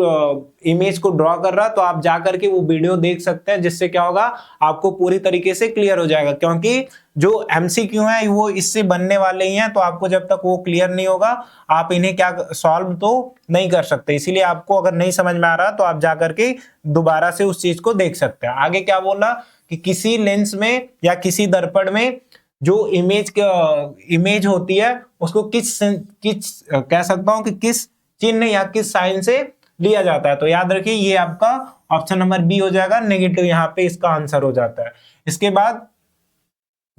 इमेज को ड्रॉ कर रहा, तो आप जाकर के वो वीडियो देख सकते हैं, जिससे क्या होगा आपको पूरी तरीके से क्लियर हो जाएगा। क्योंकि जो एमसीक्यू है वो इससे बनने वाले ही हैं, तो आपको जब तक वो क्लियर नहीं होगा आप इन्हें क्या सॉल्व तो नहीं कर सकते। इसीलिए आपको अगर नहीं समझ में आ रहा तो आप जाकर के दोबारा से उस चीज को देख सकते हैं। आगे क्या बोला कि किसी लेंस में या किसी दर्पण में जो इमेज होती है उसको किस कह सकता हूं कि किस चिन्ह या किस साइन से लिया जाता है। तो याद रखिए ये आपका ऑप्शन नंबर बी हो जाएगा, नेगेटिव यहाँ पे इसका आंसर हो जाता है। इसके बाद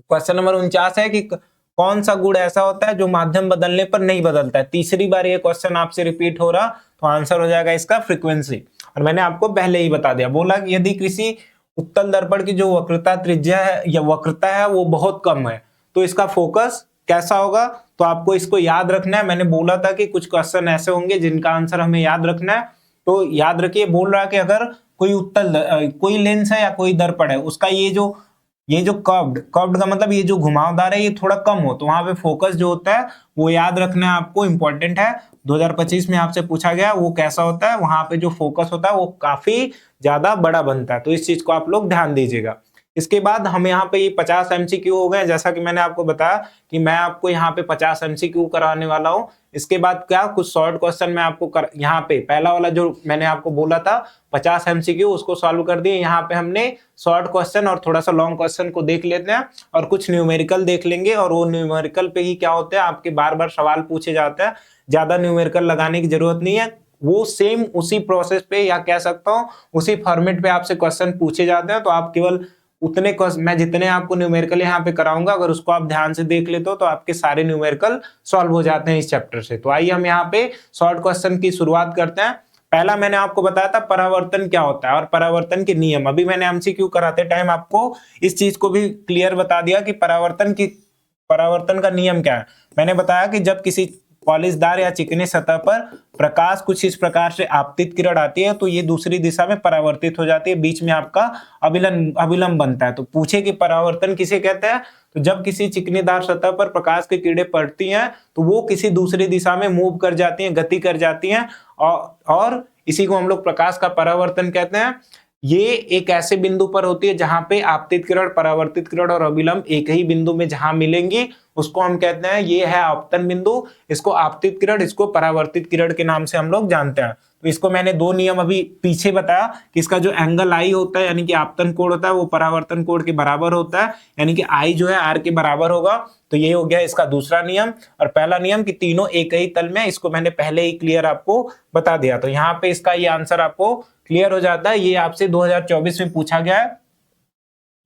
क्वेश्चन नंबर 49 है कि कौन सा गुण ऐसा होता है जो माध्यम बदलने पर नहीं बदलता है। तीसरी बार ये क्वेश्चन आपसे रिपीट हो रहा, तो आंसर हो जाएगा इसका फ्रीक्वेंसी। और मैंने आपको पहले ही बता दिया, बोला कि यदि किसी उत्तल दर्पण की जो वक्रता त्रिज्या है या वक्रता है वो बहुत कम है, तो इसका फोकस कैसा होगा। तो आपको इसको याद रखना है। मैंने बोला था कि कुछ क्वेश्चन ऐसे होंगे जिनका आंसर हमें याद रखना है। तो याद रखिए, बोल रहा है कि अगर कोई लेंस है या कोई दर्पण है, उसका ये जो कर्व्ड का मतलब ये जो घुमावदार है ये थोड़ा कम हो, तो वहां पे फोकस जो होता है वो याद रखना है आपको, इंपॉर्टेंट है। 2025 में आपसे पूछा गया वो कैसा होता है, वहां पे जो फोकस होता है वो काफी ज्यादा बड़ा बनता है। तो इस चीज को आप लोग ध्यान दीजिएगा। इसके बाद हम यहाँ पे ये 50 एमसीक्यू हो गए। जैसा कि मैंने आपको बताया कि मैं आपको यहाँ पे 50 एमसीक्यू कराने वाला हूँ। इसके बाद क्या कुछ शॉर्ट क्वेश्चन मैं आपको यहाँ पे पहला वाला जो मैंने आपको बोला था 50 एमसीक्यू उसको सॉल्व कर दिए। यहाँ पे हमने शॉर्ट क्वेश्चन और थोड़ा सा लॉन्ग क्वेश्चन को देख लेते हैं और कुछ न्यूमेरिकल देख लेंगे। और वो न्यूमेरिकल पे ही क्या होता है, आपके बार बार सवाल पूछे जाते हैं, ज्यादा न्यूमेरिकल लगाने की जरूरत नहीं है। वो सेम उसी प्रोसेस पे या कह सकता हूँ उसी फॉर्मेट पे आपसे क्वेश्चन पूछे जाते हैं। तो आप केवल उतने मैं जितने आपको न्यूमेरिकल यहाँ पे कराऊंगा, अगर उसको आप ध्यान से देख लेते हो तो आपके सारे न्यूमेरिकल सॉल्व हो जाते हैं इस चैप्टर से। तो आइए हम यहाँ पे शॉर्ट क्वेश्चन की शुरुआत करते हैं। पहला मैंने आपको बताया था परावर्तन क्या होता है और परावर्तन के नियम। अभी मैंने एमसीक्यू कराते टाइम आपको इस चीज को भी क्लियर बता दिया कि परावर्तन का नियम क्या है। मैंने बताया कि जब किसी पॉलिशदार या चिकनी सतह पर प्रकाश कुछ इस प्रकार से आपतित किरण आती है तो ये दूसरी दिशा में परावर्तित हो जाती है, बीच में आपका अभिलंब बनता है। तो पूछे कि परावर्तन किसे कहते हैं, तो जब किसी चिकनीदार सतह पर प्रकाश की किरणें पड़ती हैं तो वो किसी दूसरी दिशा में मूव कर जाती हैं, गति कर जाती हैं और इसी को हम लोग प्रकाश का परावर्तन कहते हैं। ये एक ऐसे बिंदु पर होती है जहां पे आपतित किरण, परावर्तित किरण और अभिलंब एक ही बिंदु में जहां मिलेंगी उसको हम कहते हैं, ये है आपतन बिंदु। इसको आपतित किरण, इसको परावर्तित किरण के नाम से हम लोग जानते हैं। तो इसको मैंने दो नियम अभी पीछे बताया कि इसका जो एंगल आई होता है यानी कि आपतन कोण होता है वो परावर्तन कोण के बराबर होता है, यानी कि आई जो है आर के बराबर होगा। तो ये हो गया इसका दूसरा नियम। और पहला नियम कि तीनों एक ही तल में, इसको मैंने पहले ही क्लियर आपको बता दिया। तो यहाँ पे इसका ये आंसर आपको क्लियर हो जाता है। ये आपसे 2024 में पूछा गया है।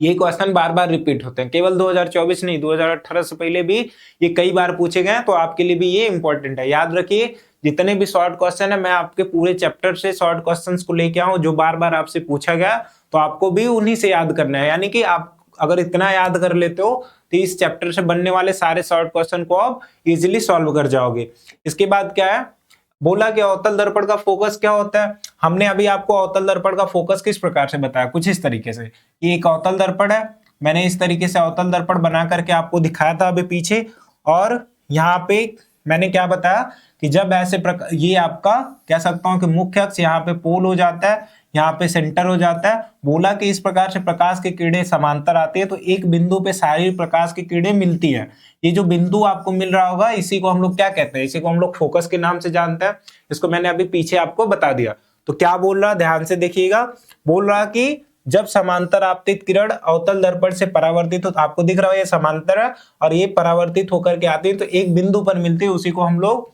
ये क्वेश्चन बार बार रिपीट होते हैं, केवल 2024 नहीं 2018 से पहले भी ये कई बार पूछे गए हैं। तो आपके लिए भी ये इंपॉर्टेंट है। याद रखिए जितने भी शॉर्ट क्वेश्चन है मैं आपके पूरे चैप्टर से शॉर्ट क्वेश्चंस को लेके आऊं जो बार बार आपसे पूछा गया, तो आपको भी उन्हीं से याद करना है। यानी कि आप अगर इतना याद कर लेते हो तो इस चैप्टर से बनने वाले सारे शॉर्ट क्वेश्चन को आप इजिली सॉल्व कर जाओगे। इसके बाद क्या है, बोला कि अवतल दर्पण का फोकस क्या होता है। हमने अभी आपको अवतल दर्पण का फोकस किस प्रकार से बताया, कुछ इस तरीके से। ये एक अवतल दर्पण है, मैंने इस तरीके से अवतल दर्पण बना करके आपको दिखाया था अभी पीछे। और यहाँ पे मैंने क्या बताया कि जब ऐसे प्रकार, ये आपका कह सकता हूं कि मुख्य अक्ष यहाँ पे पोल हो जाता है, यहाँ पे सेंटर हो जाता है। बोला कि इस प्रकार से प्रकाश की किरणें समांतर आती है तो एक बिंदु पे सारी प्रकाश की किरणें मिलती है। ये जो बिंदु आपको मिल रहा होगा इसी को हम लोग क्या कहते हैं, इसी को हम लोग फोकस के नाम से जानते हैं। इसको मैंने अभी पीछे आपको बता दिया। तो क्या बोल रहा, ध्यान से देखिएगा। बोल रहा कि जब समांतर आपतित किरण अवतल दर्पण से परावर्तित हो, तो आपको दिख रहा है ये समांतर है और ये परावर्तित होकर के आती है तो एक बिंदु पर मिलती है, उसी को हम लोग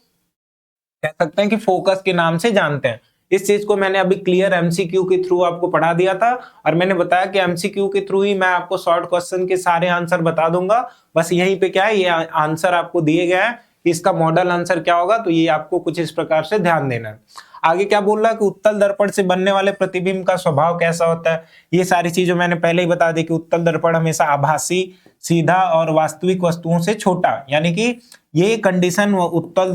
कह सकते हैं कि फोकस के नाम से जानते हैं। इस चीज को मैंने अभी क्लियर एमसीक्यू के थ्रू आपको पढ़ा दिया था और मैंने बताया कि एमसीक्यू के थ्रू ही मैं आपको शॉर्ट क्वेश्चन के सारे आंसर बता दूंगा। बस यहीं पे क्या है, ये आंसर आपको दिए गए हैं, इसका मॉडल आंसर क्या होगा, तो ये आपको कुछ इस प्रकार से ध्यान देना है। आगे क्या बोल रहा है कि उत्तल दर्पण से बनने वाले प्रतिबिंब का स्वभाव कैसा होता है। ये सारी चीजें मैंने पहले ही बता दी कि उत्तल दर्पण हमेशा आभासी, सीधा और वास्तविक वस्तुओं से छोटा, यानी कि ये कंडीशन उत्तल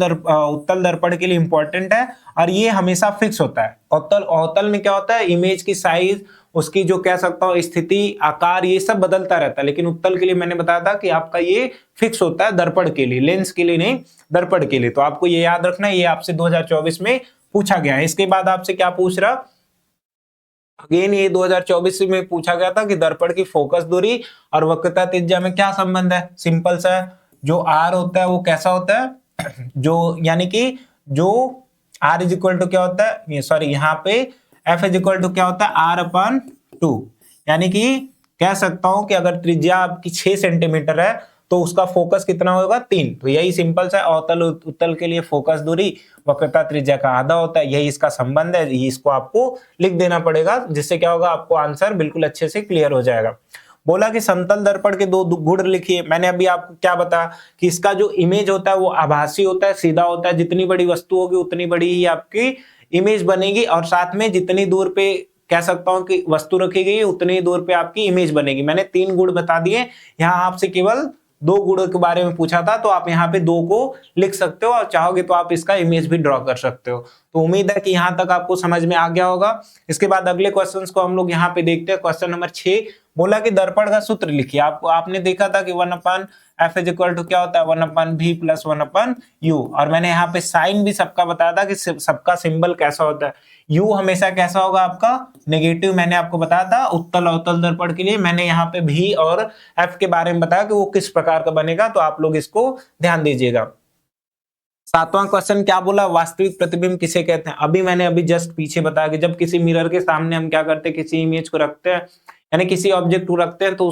दर्पण के लिए इंपॉर्टेंट है और ये हमेशा फिक्स होता है। अवतल में क्या होता है, इमेज की साइज, उसकी जो कह सकता हूँ स्थिति, आकार, ये सब बदलता रहता है। लेकिन उत्तल के लिए मैंने बताया था कि आपका ये फिक्स होता है, दर्पण के लिए, लेंस के लिए नहीं, दर्पण के लिए। तो आपको ये याद रखना है, ये आपसे 2024 में पूछा गया है। इसके बाद आपसे क्या पूछ रहा, अगेन ये 2024 में पूछा गया था कि दर्पण की फोकस दूरी और वक्रता त्रिज्या में क्या संबंध है। सिंपल सा है, जो आर होता है वो कैसा होता है जो यानी कि जो आर इज इक्वल टू क्या होता है, सॉरी यहाँ पे एफ इज इक्वल टू क्या होता है आर अपॉन 2, यानी कि कह सकता हूं कि अगर त्रिज्या आपकी 6 सेंटीमीटर है तो उसका फोकस कितना होगा 3। तो यही सिंपल सा अवतल उत्तल के लिए फोकस दूरी वक्रता त्रिज्या का आधा होता है, यही इसका संबंध है। इसको आपको लिख देना पड़ेगा, जिससे क्या होगा आपको आंसर बिल्कुल अच्छे से क्लियर हो जाएगा। बोला कि समतल दर्पण के दो गुण लिखिए। मैंने अभी आपको क्या बताया कि इसका जो इमेज होता है वो आभासी होता है, सीधा होता है। जितनी बड़ी वस्तु होगी उतनी बड़ी ही आपकी इमेज बनेगी, और साथ में जितनी दूर पे कह सकता हूं कि वस्तु रखी गई उतनी दूर पे आपकी इमेज बनेगी। मैंने 3 गुण बता दिए, यहाँ आपसे केवल 2 गुणों के बारे में पूछा था, तो आप यहाँ पे 2 को लिख सकते हो, और चाहोगे तो आप इसका इमेज भी ड्रॉ कर सकते हो। तो उम्मीद है कि यहाँ तक आपको समझ में आ गया होगा। इसके बाद अगले क्वेश्चंस को हम लोग यहाँ पे देखते हैं। क्वेश्चन नंबर 6 बोला कि दर्पण का सूत्र लिखिए। आपने देखा था कि 1/f इज इक्वल टू क्या होता है 1/v प्लस 1/u, और मैंने यहाँ पे साइन भी सबका बताया था कि सबका सिंबल कैसा होता है। u हमेशा कैसा होगा आपका नेगेटिव, मैंने आपको बताया था उत्तल अवतल दर्पण के लिए। मैंने यहाँ पे v और f के बारे में बताया कि वो किस प्रकार का बनेगा, तो आप लोग इसको ध्यान दीजिएगा। 7वां क्वेश्चन क्या बोला, वास्तविक प्रतिबिंब किसे कहते हैं। अभी जस्ट पीछे बताया कि जब किसी मिरर के सामने हम क्या करते हैं, किसी इमेज को रखते हैं, यानी किसी ऑब्जेक्ट को रखते हैं, तो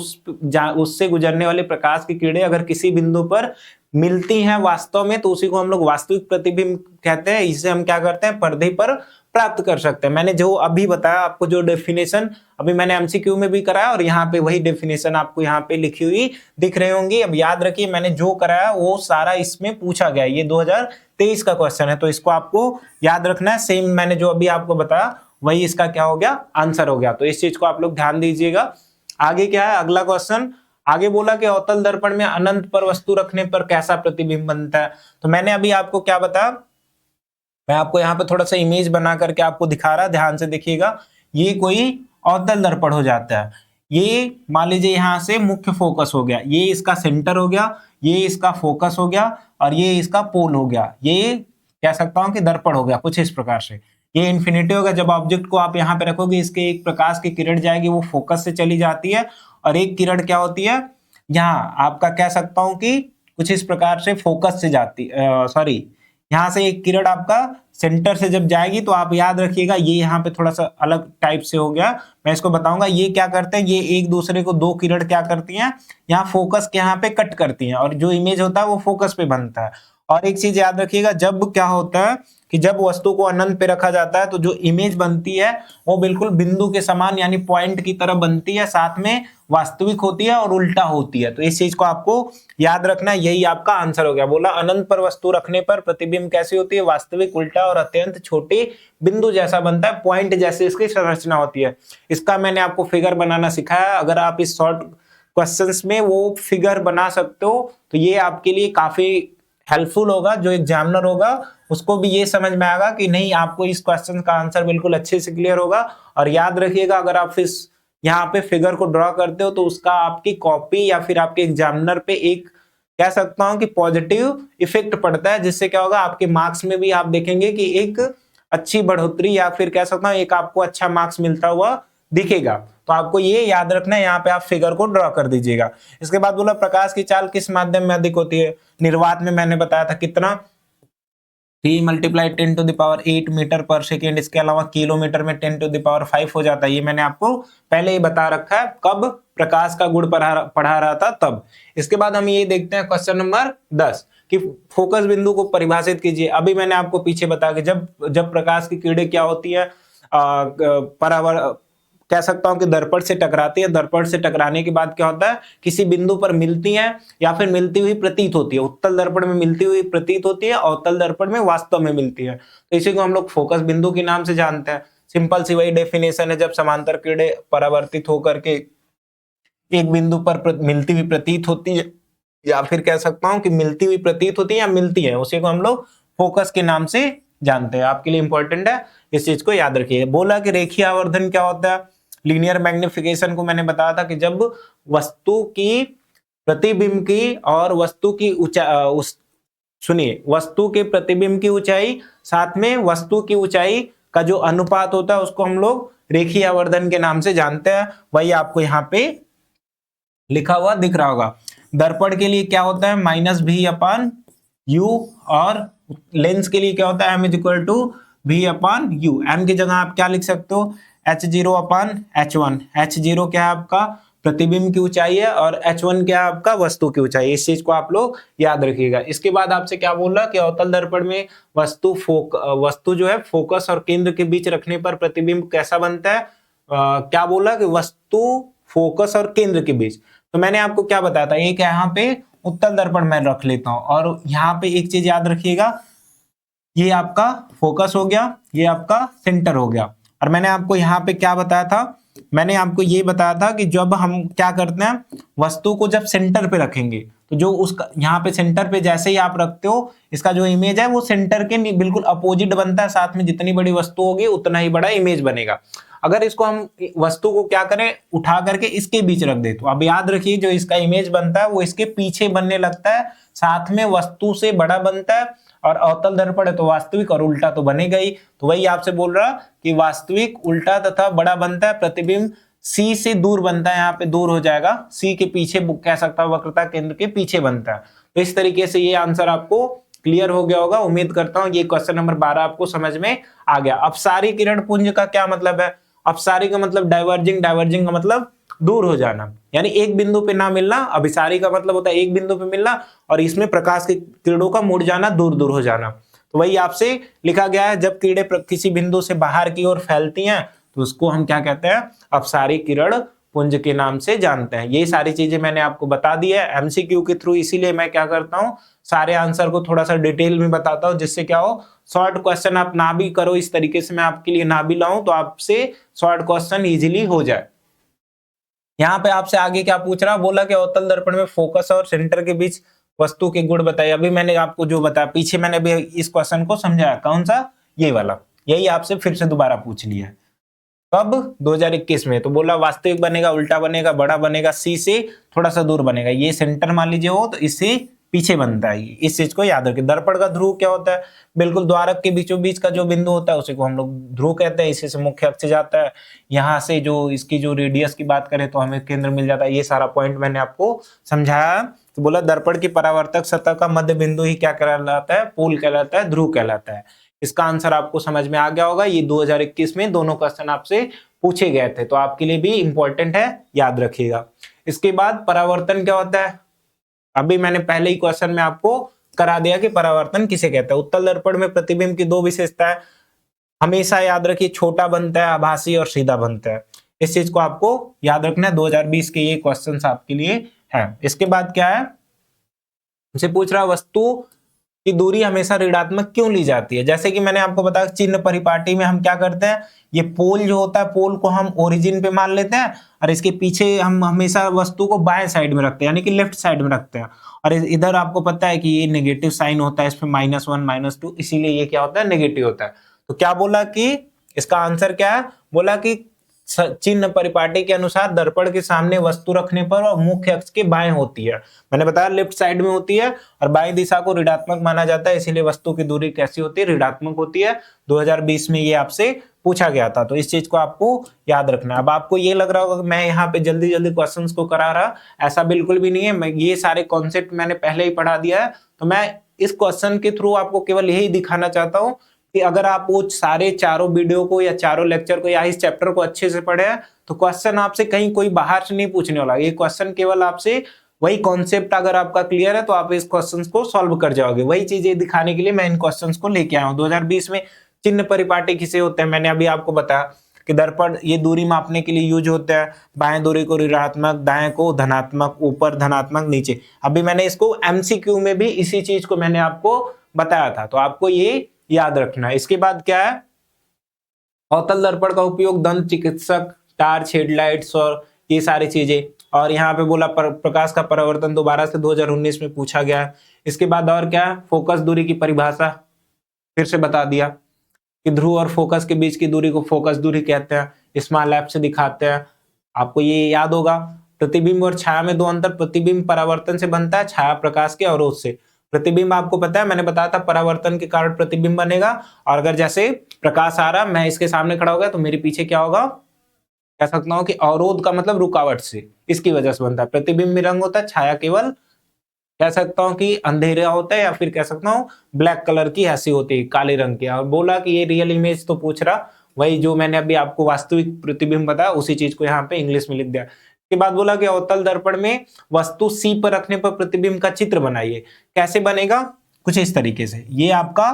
उससे गुजरने वाले प्रकाश की किरणें अगर किसी बिंदु पर मिलती हैं वास्तव में, तो उसी को हम लोग वास्तविक प्रतिबिंब कहते हैं। इसे हम क्या करते हैं पर्दे पर प्राप्त कर सकते हैं। मैंने जो अभी बताया आपको, जो डेफिनेशन अभी मैंने एमसीक्यू में भी कराया, और यहाँ पे वही डेफिनेशन आपको यहाँ पे लिखी हुई दिख रही होंगी। अब याद रखिए मैंने जो कराया वो सारा इसमें पूछा गया, ये 2023 का क्वेश्चन है, तो इसको आपको याद रखना है। सेम मैंने जो अभी आपको बताया वही इसका क्या हो गया आंसर हो गया, तो इस चीज को आप लोग ध्यान दीजिएगा। आगे क्या है अगला क्वेश्चन, आगे बोला कि अवतल दर्पण में अनंत पर वस्तु रखने पर कैसा प्रतिबिंब बनता है। तो मैंने अभी आपको क्या बताया, मैं आपको यहाँ पे थोड़ा सा इमेज बना करके आपको दिखा रहा, ध्यान से देखिएगा। ये कोई अवतल दर्पण हो जाता है, ये मान लीजिए यहाँ से मुख्य फोकस हो गया, ये इसका सेंटर हो गया, ये इसका फोकस हो गया, और ये इसका पोल हो गया। ये कह सकता हूं कि दर्पण हो गया कुछ इस प्रकार से। ये इन्फिनिटी होगा, जब ऑब्जेक्ट को आप यहाँ पे रखोगे, इसके एक प्रकाश की किरण जाएगी, वो फोकस से चली जाती है, और एक किरण क्या होती है यहाँ आपका कह सकता हूं कि कुछ इस प्रकार से फोकस से जाती, सॉरी यहाँ से एक किरण आपका सेंटर से जब जाएगी, तो आप याद रखिएगा ये यहाँ पे थोड़ा सा अलग टाइप से हो गया, मैं इसको बताऊंगा। ये क्या करते हैं, ये एक दूसरे को 2 किरण क्या करती हैं, यहाँ फोकस के यहाँ पे कट करती हैं, और जो इमेज होता है वो फोकस पे बनता है। और एक चीज याद रखिएगा, जब क्या होता है कि जब वस्तु को अनंत पे रखा जाता है, तो जो इमेज बनती है वो बिल्कुल बिंदु के समान यानी पॉइंट की तरह बनती है, साथ में वास्तविक होती है और उल्टा होती है। तो इस चीज को आपको याद रखना है, यही आपका आंसर हो गया। बोला अनंत पर वस्तु रखने पर प्रतिबिंब कैसी होती है, वास्तविक, उल्टा और अत्यंत छोटी बिंदु जैसा बनता है, पॉइंट जैसे इसकी संरचना होती है। इसका मैंने आपको फिगर बनाना सिखाया, अगर आप इस शॉर्ट क्वेश्चंस में वो फिगर बना सकते हो तो ये आपके लिए काफी हेल्पफुल होगा। जो एग्जामिनर होगा उसको भी ये समझ में आएगा कि नहीं, आपको इस क्वेश्चन का आंसर बिल्कुल अच्छे से क्लियर होगा। और याद रखिएगा, अगर आप इस यहाँ पे फिगर को ड्रॉ करते हो तो उसका आपकी कॉपी या फिर आपके एग्जामिनर पे एक कह सकता हूं कि पॉजिटिव इफेक्ट पड़ता है, जिससे क्या होगा आपके मार्क्स में भी आप देखेंगे कि एक अच्छी बढ़ोतरी या फिर कह सकता हूं एक आपको अच्छा मार्क्स मिलता हुआ दिखेगा। तो आपको ये याद रखना है, यहाँ पे आप फिगर को ड्रॉ कर दीजिएगा। इसके बाद बोला प्रकाश की चाल किस माध्यम में अधिक होती है। निर्वात में मैंने बताया था कितना 3 × 10⁸ मीटर पर सेकेंड, इसके अलावा किलोमीटर में 10⁵ हो जाता है। ये मैंने आपको पहले ही बता रखा है, कब प्रकाश का गुण पढ़ा रहा था तब। इसके बाद हम ये देखते हैं क्वेश्चन नंबर 10 कि फोकस बिंदु को परिभाषित कीजिए। अभी मैंने आपको पीछे बताया कि जब प्रकाश की किरणें क्या होती है कह सकता हूं कि दर्पण से टकराती है, दर्पण से टकराने के बाद क्या होता है किसी बिंदु पर मिलती हैं या फिर मिलती हुई प्रतीत होती है। उत्तल दर्पण में मिलती हुई प्रतीत होती है, अवतल दर्पण में वास्तव में मिलती है। तो इसी को हम लोग फोकस बिंदु के नाम से जानते हैं। सिंपल सी वही डेफिनेशन है, जब समांतर किरणें परावर्तित होकर के एक बिंदु पर मिलती हुई प्रतीत होती है, या फिर कह सकता हूं कि मिलती हुई प्रतीत होती है या मिलती है, उसी को हम लोग फोकस के नाम से जानते हैं। आपके लिए इंपॉर्टेंट है, इस चीज को याद रखिए। बोला कि रेखीय आवर्धन क्या होता है। लीनियर मैग्निफिकेशन को मैंने बताया था कि जब वस्तु की प्रतिबिंब की और वस्तु की सुनिए, वस्तु के प्रतिबिंब की ऊंचाई साथ में वस्तु की ऊंचाई का जो अनुपात होता है उसको हम लोग रेखीय आवर्धन के नाम से जानते हैं। वही आपको यहाँ पे लिखा हुआ दिख रहा होगा। दर्पण के लिए क्या होता है, माइनस भी अपान यू, और लेंस के लिए क्या होता है, एम इज इक्वल टू भी अपान यू। एम की जगह आप क्या लिख सकते हो, H0 अपान H1। H0 क्या है आपका प्रतिबिंब की ऊंचाई है और H1 क्या है आपका वस्तु की ऊंचाई। इस चीज को आप लोग याद रखिएगा। इसके बाद आपसे क्या बोल रहा कि अवतल दर्पण में वस्तु जो है फोकस और केंद्र के बीच रखने पर प्रतिबिंब कैसा बनता है। क्या बोला कि वस्तु फोकस और केंद्र के बीच। तो मैंने आपको क्या बताया था, एक यहाँ पे उत्तल दर्पण मैं रख लेता हूं, और यहाँ पे एक चीज याद रखिएगा, ये आपका फोकस हो गया, ये आपका सेंटर हो गया। और मैंने आपको यहाँ पे क्या बताया था, मैंने आपको ये बताया था कि जब हम क्या करते हैं, वस्तु को जब सेंटर पे रखेंगे तो जो उसका यहाँ पे सेंटर पे जैसे ही आप रखते हो, इसका जो इमेज है वो सेंटर के बिल्कुल अपोजिट बनता है। साथ में जितनी बड़ी वस्तु होगी उतना ही बड़ा इमेज बनेगा। अगर इसको हम वस्तु को क्या करें, उठा करके इसके बीच रख दे, तो अब याद रखिए जो इसका इमेज बनता है वो इसके पीछे बनने लगता है, साथ में वस्तु से बड़ा बनता है। और अवतल दर्पण है तो वास्तविक और उल्टा तो बनेगा ही। तो वही आपसे बोल रहा कि वास्तविक उल्टा तथा बड़ा बनता है, प्रतिबिंब सी से दूर बनता है, यहाँ पे दूर हो जाएगा, सी के पीछे कह सकता है, वक्रता केंद्र के पीछे बनता है। तो इस तरीके से ये आंसर आपको क्लियर हो गया होगा। उम्मीद करता हूं ये क्वेश्चन नंबर 12 आपको समझ में आ गया। अपसारी किरण पुंज का क्या मतलब है, अपसारी का मतलब डाइवर्जिंग, डाइवर्जिंग का मतलब दूर हो जाना, यानी एक बिंदु पे ना मिलना। अभिसारी का मतलब होता है एक बिंदु पे मिलना, और इसमें प्रकाश की किरणों का मुड़ जाना, दूर दूर हो जाना। तो वही आपसे लिखा गया है, जब किरणें किसी बिंदु से बाहर की ओर फैलती हैं तो उसको हम क्या कहते हैं, अपसारी किरण पुंज के नाम से जानते हैं। ये सारी चीजें मैंने आपको बता दी है एमसीक्यू के थ्रू, इसीलिए मैं क्या करता हूँ, सारे आंसर को थोड़ा सा डिटेल में बताता हूँ, जिससे क्या हो, शॉर्ट क्वेश्चन आप ना भी करो, इस तरीके से मैं आपके लिए ना भी लाऊं तो आपसे शॉर्ट क्वेश्चन इजीली हो जाए। यहाँ पे आपसे आगे क्या पूछ रहा, बोला कि अवतल दर्पण में फोकस और सेंटर के बीच वस्तु के गुण बताइए। अभी मैंने आपको जो बताया, पीछे मैंने भी इस क्वेश्चन को समझाया, कौन सा, ये वाला, यही आपसे फिर से दोबारा पूछ लिया है। कब, 2021 में। तो बोला वास्तविक बनेगा, उल्टा बनेगा, बड़ा बनेगा, सी से थोड़ा सा दूर बनेगा। ये सेंटर मान लीजिए हो तो इससे पीछे बनता है। इस चीज को याद रखिए। दर्पण का ध्रुव क्या होता है, बिल्कुल द्वारक के बीचों बीच का जो बिंदु होता है उसी को हम लोग ध्रुव कहते हैं। इसी से मुख्य अक्ष जाता है, यहाँ से जो इसकी जो रेडियस की बात करें तो हमें केंद्र मिल जाता है। ये सारा पॉइंट मैंने आपको समझाया। तो बोला दर्पण की परावर्तक सतह का मध्य बिंदु ही क्या कहलाता है, पोल कहलाता है, ध्रुव कहलाता है। इसका आंसर आपको समझ में आ गया होगा। ये 2021 में दोनों क्वेश्चन आपसे पूछे गए थे, तो आपके लिए भी इंपॉर्टेंट है, याद रखिएगा। इसके बाद परावर्तन क्या होता है, अभी मैंने पहले ही क्वेश्चन में आपको करा दिया कि परावर्तन किसे कहते हैं। उत्तल दर्पण में प्रतिबिंब की दो विशेषताएं हमेशा याद रखिए, छोटा बनता है, आभासी और सीधा बनता है। इस चीज को आपको याद रखना है। 2020 के ये क्वेश्चन आपके लिए है। इसके बाद क्या है, मुझे पूछ रहा वस्तु की दूरी हमेशा ऋणात्मक क्यों ली जाती है। जैसे कि मैंने आपको बताया चिन्ह परिपाटी में हम क्या करते हैं, ये पोल जो होता है, पोल को हम ओरिजिन पे मान लेते हैं और इसके पीछे हम हमेशा वस्तु को बाएं साइड में रखते हैं, यानी कि लेफ्ट साइड में रखते हैं। और इधर आपको पता है कि ये नेगेटिव साइन होता है, इसमें -1 -2, इसीलिए ये क्या होता है, नेगेटिव होता है। तो क्या बोला कि इसका आंसर क्या है, बोला कि चिन्ह परिपाटी के अनुसार दर्पण के सामने वस्तु रखने पर और मुख्य अक्ष के बाएं होती है। मैंने बताया लेफ्ट साइड में होती है और बाएं दिशा को ऋणात्मक माना जाता है, इसीलिए वस्तु की दूरी कैसी होती है, ऋणात्मक होती है। 2020 में ये आपसे पूछा गया था, तो इस चीज को आपको याद रखना है। अब आपको ये लग रहा होगा कि मैं यहाँ पे जल्दी जल्दी क्वेश्चंस को करा रहा, ऐसा बिल्कुल भी नहीं है। मैं ये सारे कॉन्सेप्ट मैंने पहले ही पढ़ा दिया है, तो मैं इस क्वेश्चन के थ्रू आपको केवल यही दिखाना चाहता हूँ कि अगर आप वो सारे चारों वीडियो को या चारों लेक्चर को या इस चैप्टर को अच्छे से पढ़े हैं तो क्वेश्चन आपसे कहीं कोई बाहर से नहीं पूछने वाला। ये क्वेश्चन केवल आपसे वही कॉन्सेप्ट अगर आपका क्लियर है तो आप इस क्वेश्चन को सॉल्व कर जाओगे। वही चीजें दिखाने के लिए मैं इन क्वेश्चन को लेके आया हूँ। 2020 में चिन्ह परिपाटी किसे होते हैं, मैंने अभी आपको बताया कि दर्पण ये दूरी मापने के लिए यूज होता है। बाएं दूरी को ऋणात्मक, दाएं को धनात्मक, ऊपर धनात्मक, नीचे। अभी मैंने इसको एमसीक्यू में भी इसी चीज को मैंने आपको बताया था, तो आपको ये याद रखना है। इसके बाद क्या है, अवतल दर्पण का उपयोग दंत चिकित्सक, टार्च, हेडलाइट्स और ये सारी चीजें। और यहाँ पे बोला प्रकाश का परावर्तन दोबारा से 2019 में पूछा गया है। इसके बाद और क्या है, फोकस दूरी की परिभाषा फिर से बता दिया कि ध्रुव और फोकस के बीच की दूरी को फोकस दूरी कहते हैं। स्मॉल एफ से दिखाते हैं, आपको ये याद होगा। प्रतिबिंब और छाया में दो अंतर, प्रतिबिंब परावर्तन से बनता है, छाया प्रकाश के अवरोध से। प्रतिबिंब आपको पता है, मैंने बताया था परावर्तन के कारण प्रतिबिंब बनेगा। और अगर जैसे प्रकाश आ रहा, मैं इसके सामने खड़ा हो गया तो मेरे पीछे क्या होगा, कह सकता हूं कि अवरोध का मतलब रुकावट से, इसकी वजह से बनता है। प्रतिबिंब में रंग होता है, छाया केवल कह सकता हूं कि अंधेरा होता है, या फिर कह सकता हूं ब्लैक कलर की ऐसी होती है, काले रंग की। और बोला कि ये रियल इमेज तो पूछ रहा, वही जो मैंने अभी आपको वास्तविक प्रतिबिंब बताया उसी चीज को यहाँ पे इंग्लिश में लिख दिया। के बाद बोला कि अवतल दर्पण में वस्तु सी पर रखने पर प्रतिबिंब का चित्र बनाइए। कैसे बनेगा, कुछ इस तरीके से। ये आपका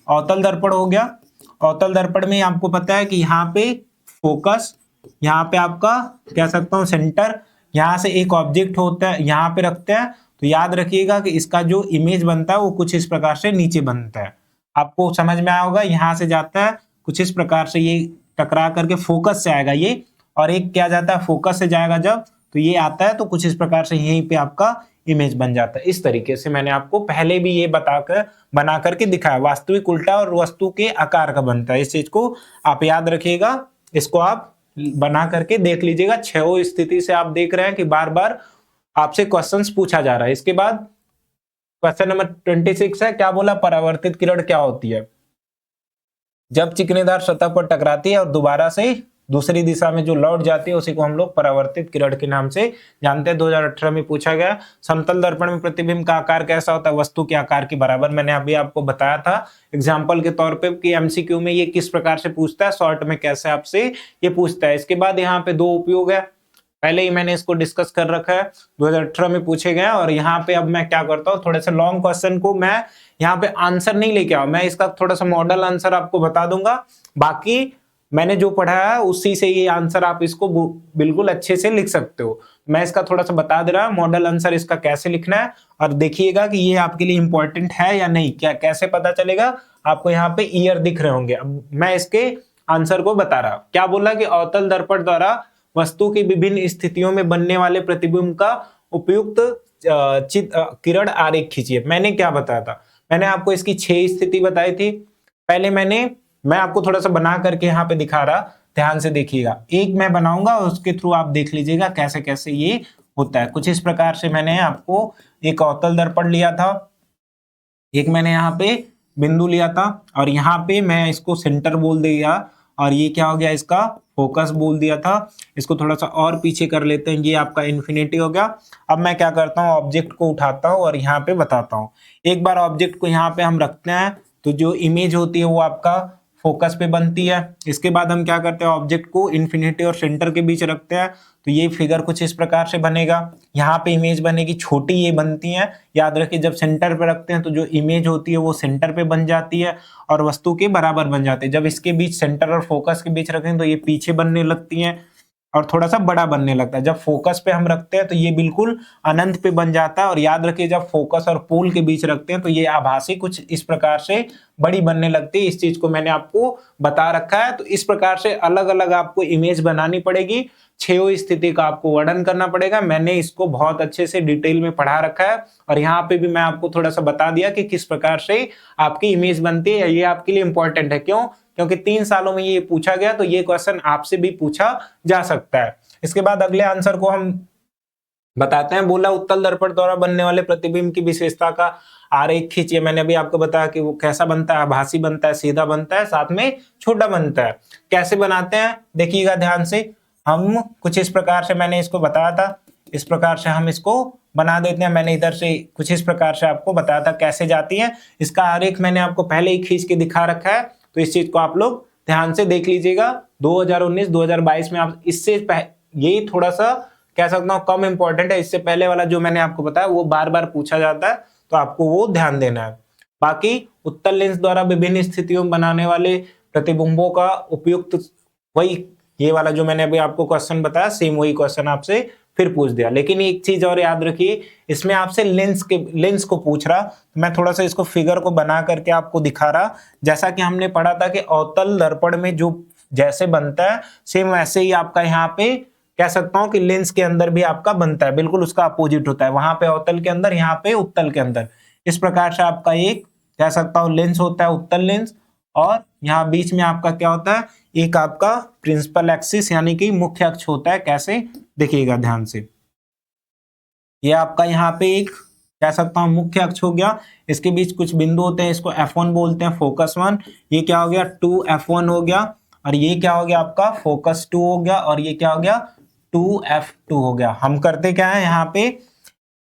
अवतल दर्पण हो गया। अवतल दर्पण में आपको पता है कि यहाँ पे फोकस, यहाँ पे आपका कह सकता हूँ सेंटर, यहाँ से एक ऑब्जेक्ट होता है, यहाँ पे रखते हैं। तो याद रखिएगा कि इसका जो इमेज बनता है वो कुछ इस प्रकार से नीचे बनता है। आपको समझ में आया होगा, यहाँ से जाता है कुछ इस प्रकार से, ये टकरा करके फोकस से आएगा ये, और एक क्या जाता है फोकस से जाएगा जब, तो ये आता है तो कुछ इस प्रकार से यहीं पे आपका इमेज बन जाता है। इस तरीके से मैंने आपको पहले भी ये बताकर बना करके दिखाया। वास्तविक उल्टा और वस्तु के आकार का बनता है, इस चीज को आप याद रखिएगा। इसको आप बना करके देख लीजिएगा। 6 स्थिति से आप देख रहे हैं कि बार बार आपसे क्वेश्चंस पूछा जा रहा है। इसके बाद क्वेश्चन नंबर 26 है, क्या बोला, परावर्तित किरण क्या होती है। जब चिकनेदार सतह पर टकराती है और दोबारा से दूसरी दिशा में जो लौट जाती है उसी को हम लोग परावर्तित किरण के नाम से जानते हैं। 2018 में पूछा गया। समतल दर्पण में प्रतिबिंब का आकार कैसा होता है, वस्तु के आकार के बराबर। मैंने अभी आपको बताया था एग्जाम्पल के तौर पे कि एमसीक्यू में ये किस प्रकार से पूछता है, शॉर्ट में कैसे आपसे ये पूछता है। इसके बाद यहाँ पे 2 उपयोग है, पहले ही मैंने इसको डिस्कस कर रखा है, 2018 में पूछे गए। और यहाँ पे अब मैं क्या करता हूँ, थोड़े से लॉन्ग क्वेश्चन को मैं यहाँ पे आंसर नहीं लेके आऊं, मैं इसका थोड़ा सा मॉडल आंसर आपको बता दूंगा। बाकी मैंने जो पढ़ाया है उसी से ये आंसर आप इसको बिल्कुल अच्छे से लिख सकते हो। मैं इसका थोड़ा सा बता दे रहा हूं मॉडल आंसर इसका कैसे लिखना है, और देखिएगा कि ये आपके लिए इंपॉर्टेंट है या नहीं। क्या कैसे पता चलेगा, आपको यहाँ पे ईयर दिख रहे होंगे। अब मैं इसके आंसर को बता रहा। क्या बोला कि अवतल दर्पण द्वारा वस्तु की विभिन्न स्थितियों में बनने वाले प्रतिबिंब का उपयुक्त किरण आरेख खींचिए। मैंने क्या बताया था, मैंने आपको इसकी 6 स्थिति बताई थी। पहले मैं आपको थोड़ा सा बना करके यहाँ पे दिखा रहा, ध्यान से देखिएगा। एक मैं बनाऊंगा उसके थ्रू आप देख लीजिएगा कैसे कैसे ये होता है। कुछ इस प्रकार से मैंने आपको एक अवतल दर्पण लिया था, एक मैंने यहाँ पे बिंदु लिया था, और यहाँ पे मैं इसको सेंटर बोल दिया, और ये क्या हो गया, इसका फोकस बोल दिया था। इसको थोड़ा सा और पीछे कर लेते हैं, ये आपका इन्फिनिटी हो गया। अब मैं क्या करता हूँ, ऑब्जेक्ट को उठाता हूँ और यहाँ पे बताता हूँ। एक बार ऑब्जेक्ट को यहाँ पे हम रखते हैं तो जो इमेज होती है वो आपका फोकस पे बनती है। इसके बाद हम क्या करते हैं, ऑब्जेक्ट को इन्फिनिटी और सेंटर के बीच रखते हैं, तो ये फिगर कुछ इस प्रकार से बनेगा। यहाँ पे इमेज बनेगी, छोटी ये बनती है, याद रखिए। जब सेंटर पे रखते हैं तो जो इमेज होती है वो सेंटर पे बन जाती है और वस्तु के बराबर बन जाती है। जब इसके बीच सेंटर और फोकस के बीच रखें तो ये पीछे बनने लगती है और थोड़ा सा बड़ा बनने लगता है। जब फोकस पे हम रखते हैं तो ये बिल्कुल अनंत पे बन जाता है। और याद रखिए जब फोकस और पोल के बीच रखते हैं तो ये आभासी कुछ इस प्रकार से बड़ी बनने लगती है। इस चीज को मैंने आपको बता रखा है। तो इस प्रकार से अलग अलग आपको इमेज बनानी पड़ेगी, 6 स्थिति का आपको वर्णन करना पड़ेगा। मैंने इसको बहुत अच्छे से डिटेल में पढ़ा रखा है और यहाँ पे भी मैं आपको थोड़ा सा बता दिया कि किस प्रकार से आपकी इमेज बनती है। ये आपके लिए इंपॉर्टेंट है, क्यों? क्योंकि 3 सालों में ये पूछा गया, तो ये क्वेश्चन आपसे भी पूछा जा सकता है। इसके बाद अगले आंसर को हम बताते हैं। बोला उत्तल दर्पण द्वारा बनने वाले प्रतिबिंब की विशेषता का आरेख खींचिए। मैंने अभी आपको बताया कि वो कैसा बनता है, आभासी बनता है, सीधा बनता है, साथ में छोटा बनता है। कैसे बनाते हैं देखिएगा ध्यान से। हम कुछ इस प्रकार से, मैंने इसको बताया था, इस प्रकार से हम इसको बना देते हैं। मैंने इधर से कुछ इस प्रकार से आपको बताया था कैसे जाती है। इसका आरेख मैंने आपको पहले ही खींच के दिखा रखा है, तो इस चीज को आप लोग ध्यान से देख लीजिएगा। 2019-2022 में आप इससे यही थोड़ा सा कह सकता हूँ कम इंपॉर्टेंट है। इससे पहले वाला जो मैंने आपको बताया वो बार बार पूछा जाता है, तो आपको वो ध्यान देना है। बाकी उत्तल लेंस द्वारा विभिन्न स्थितियों में बनाने वाले प्रतिबिंबों का उपयुक्त, वही ये वाला जो मैंने अभी आपको क्वेश्चन बताया, सेम वही क्वेश्चन आपसे फिर पूछ दिया। लेकिन एक चीज और याद रखिए, इसमें आपसे लेंस को पूछ रहा। मैं थोड़ा सा इसको फिगर को बना करके आपको दिखा रहा। जैसा कि हमने पढ़ा था कि अवतल दर्पण में जो जैसे बनता है सेम वैसे ही आपका यहाँ पे कह सकता हूँ कि लेंस के अंदर भी आपका बनता है, बिल्कुल उसका अपोजिट होता है। वहां पे अवतल के अंदर, यहाँ पे उत्तल के अंदर। इस प्रकार से आपका एक कह सकता हूँ लेंस होता है, उत्तल लेंस, और यहाँ बीच में आपका क्या होता है, एक आपका प्रिंसिपल एक्सिस यानी कि मुख्य अक्ष होता है। कैसे देखिएगा ध्यान से, ये आपका यहाँ पे एक कह सकता हूँ मुख्य अक्ष हो गया, इसके बीच कुछ बिंदु होते हैं, इसको F1 बोलते हैं, फोकस 1। ये क्या हो गया 2F1 हो गया, और ये क्या हो गया आपका फोकस 2 हो गया, और ये क्या हो गया 2F2 हो गया। हम करते क्या है यहाँ पे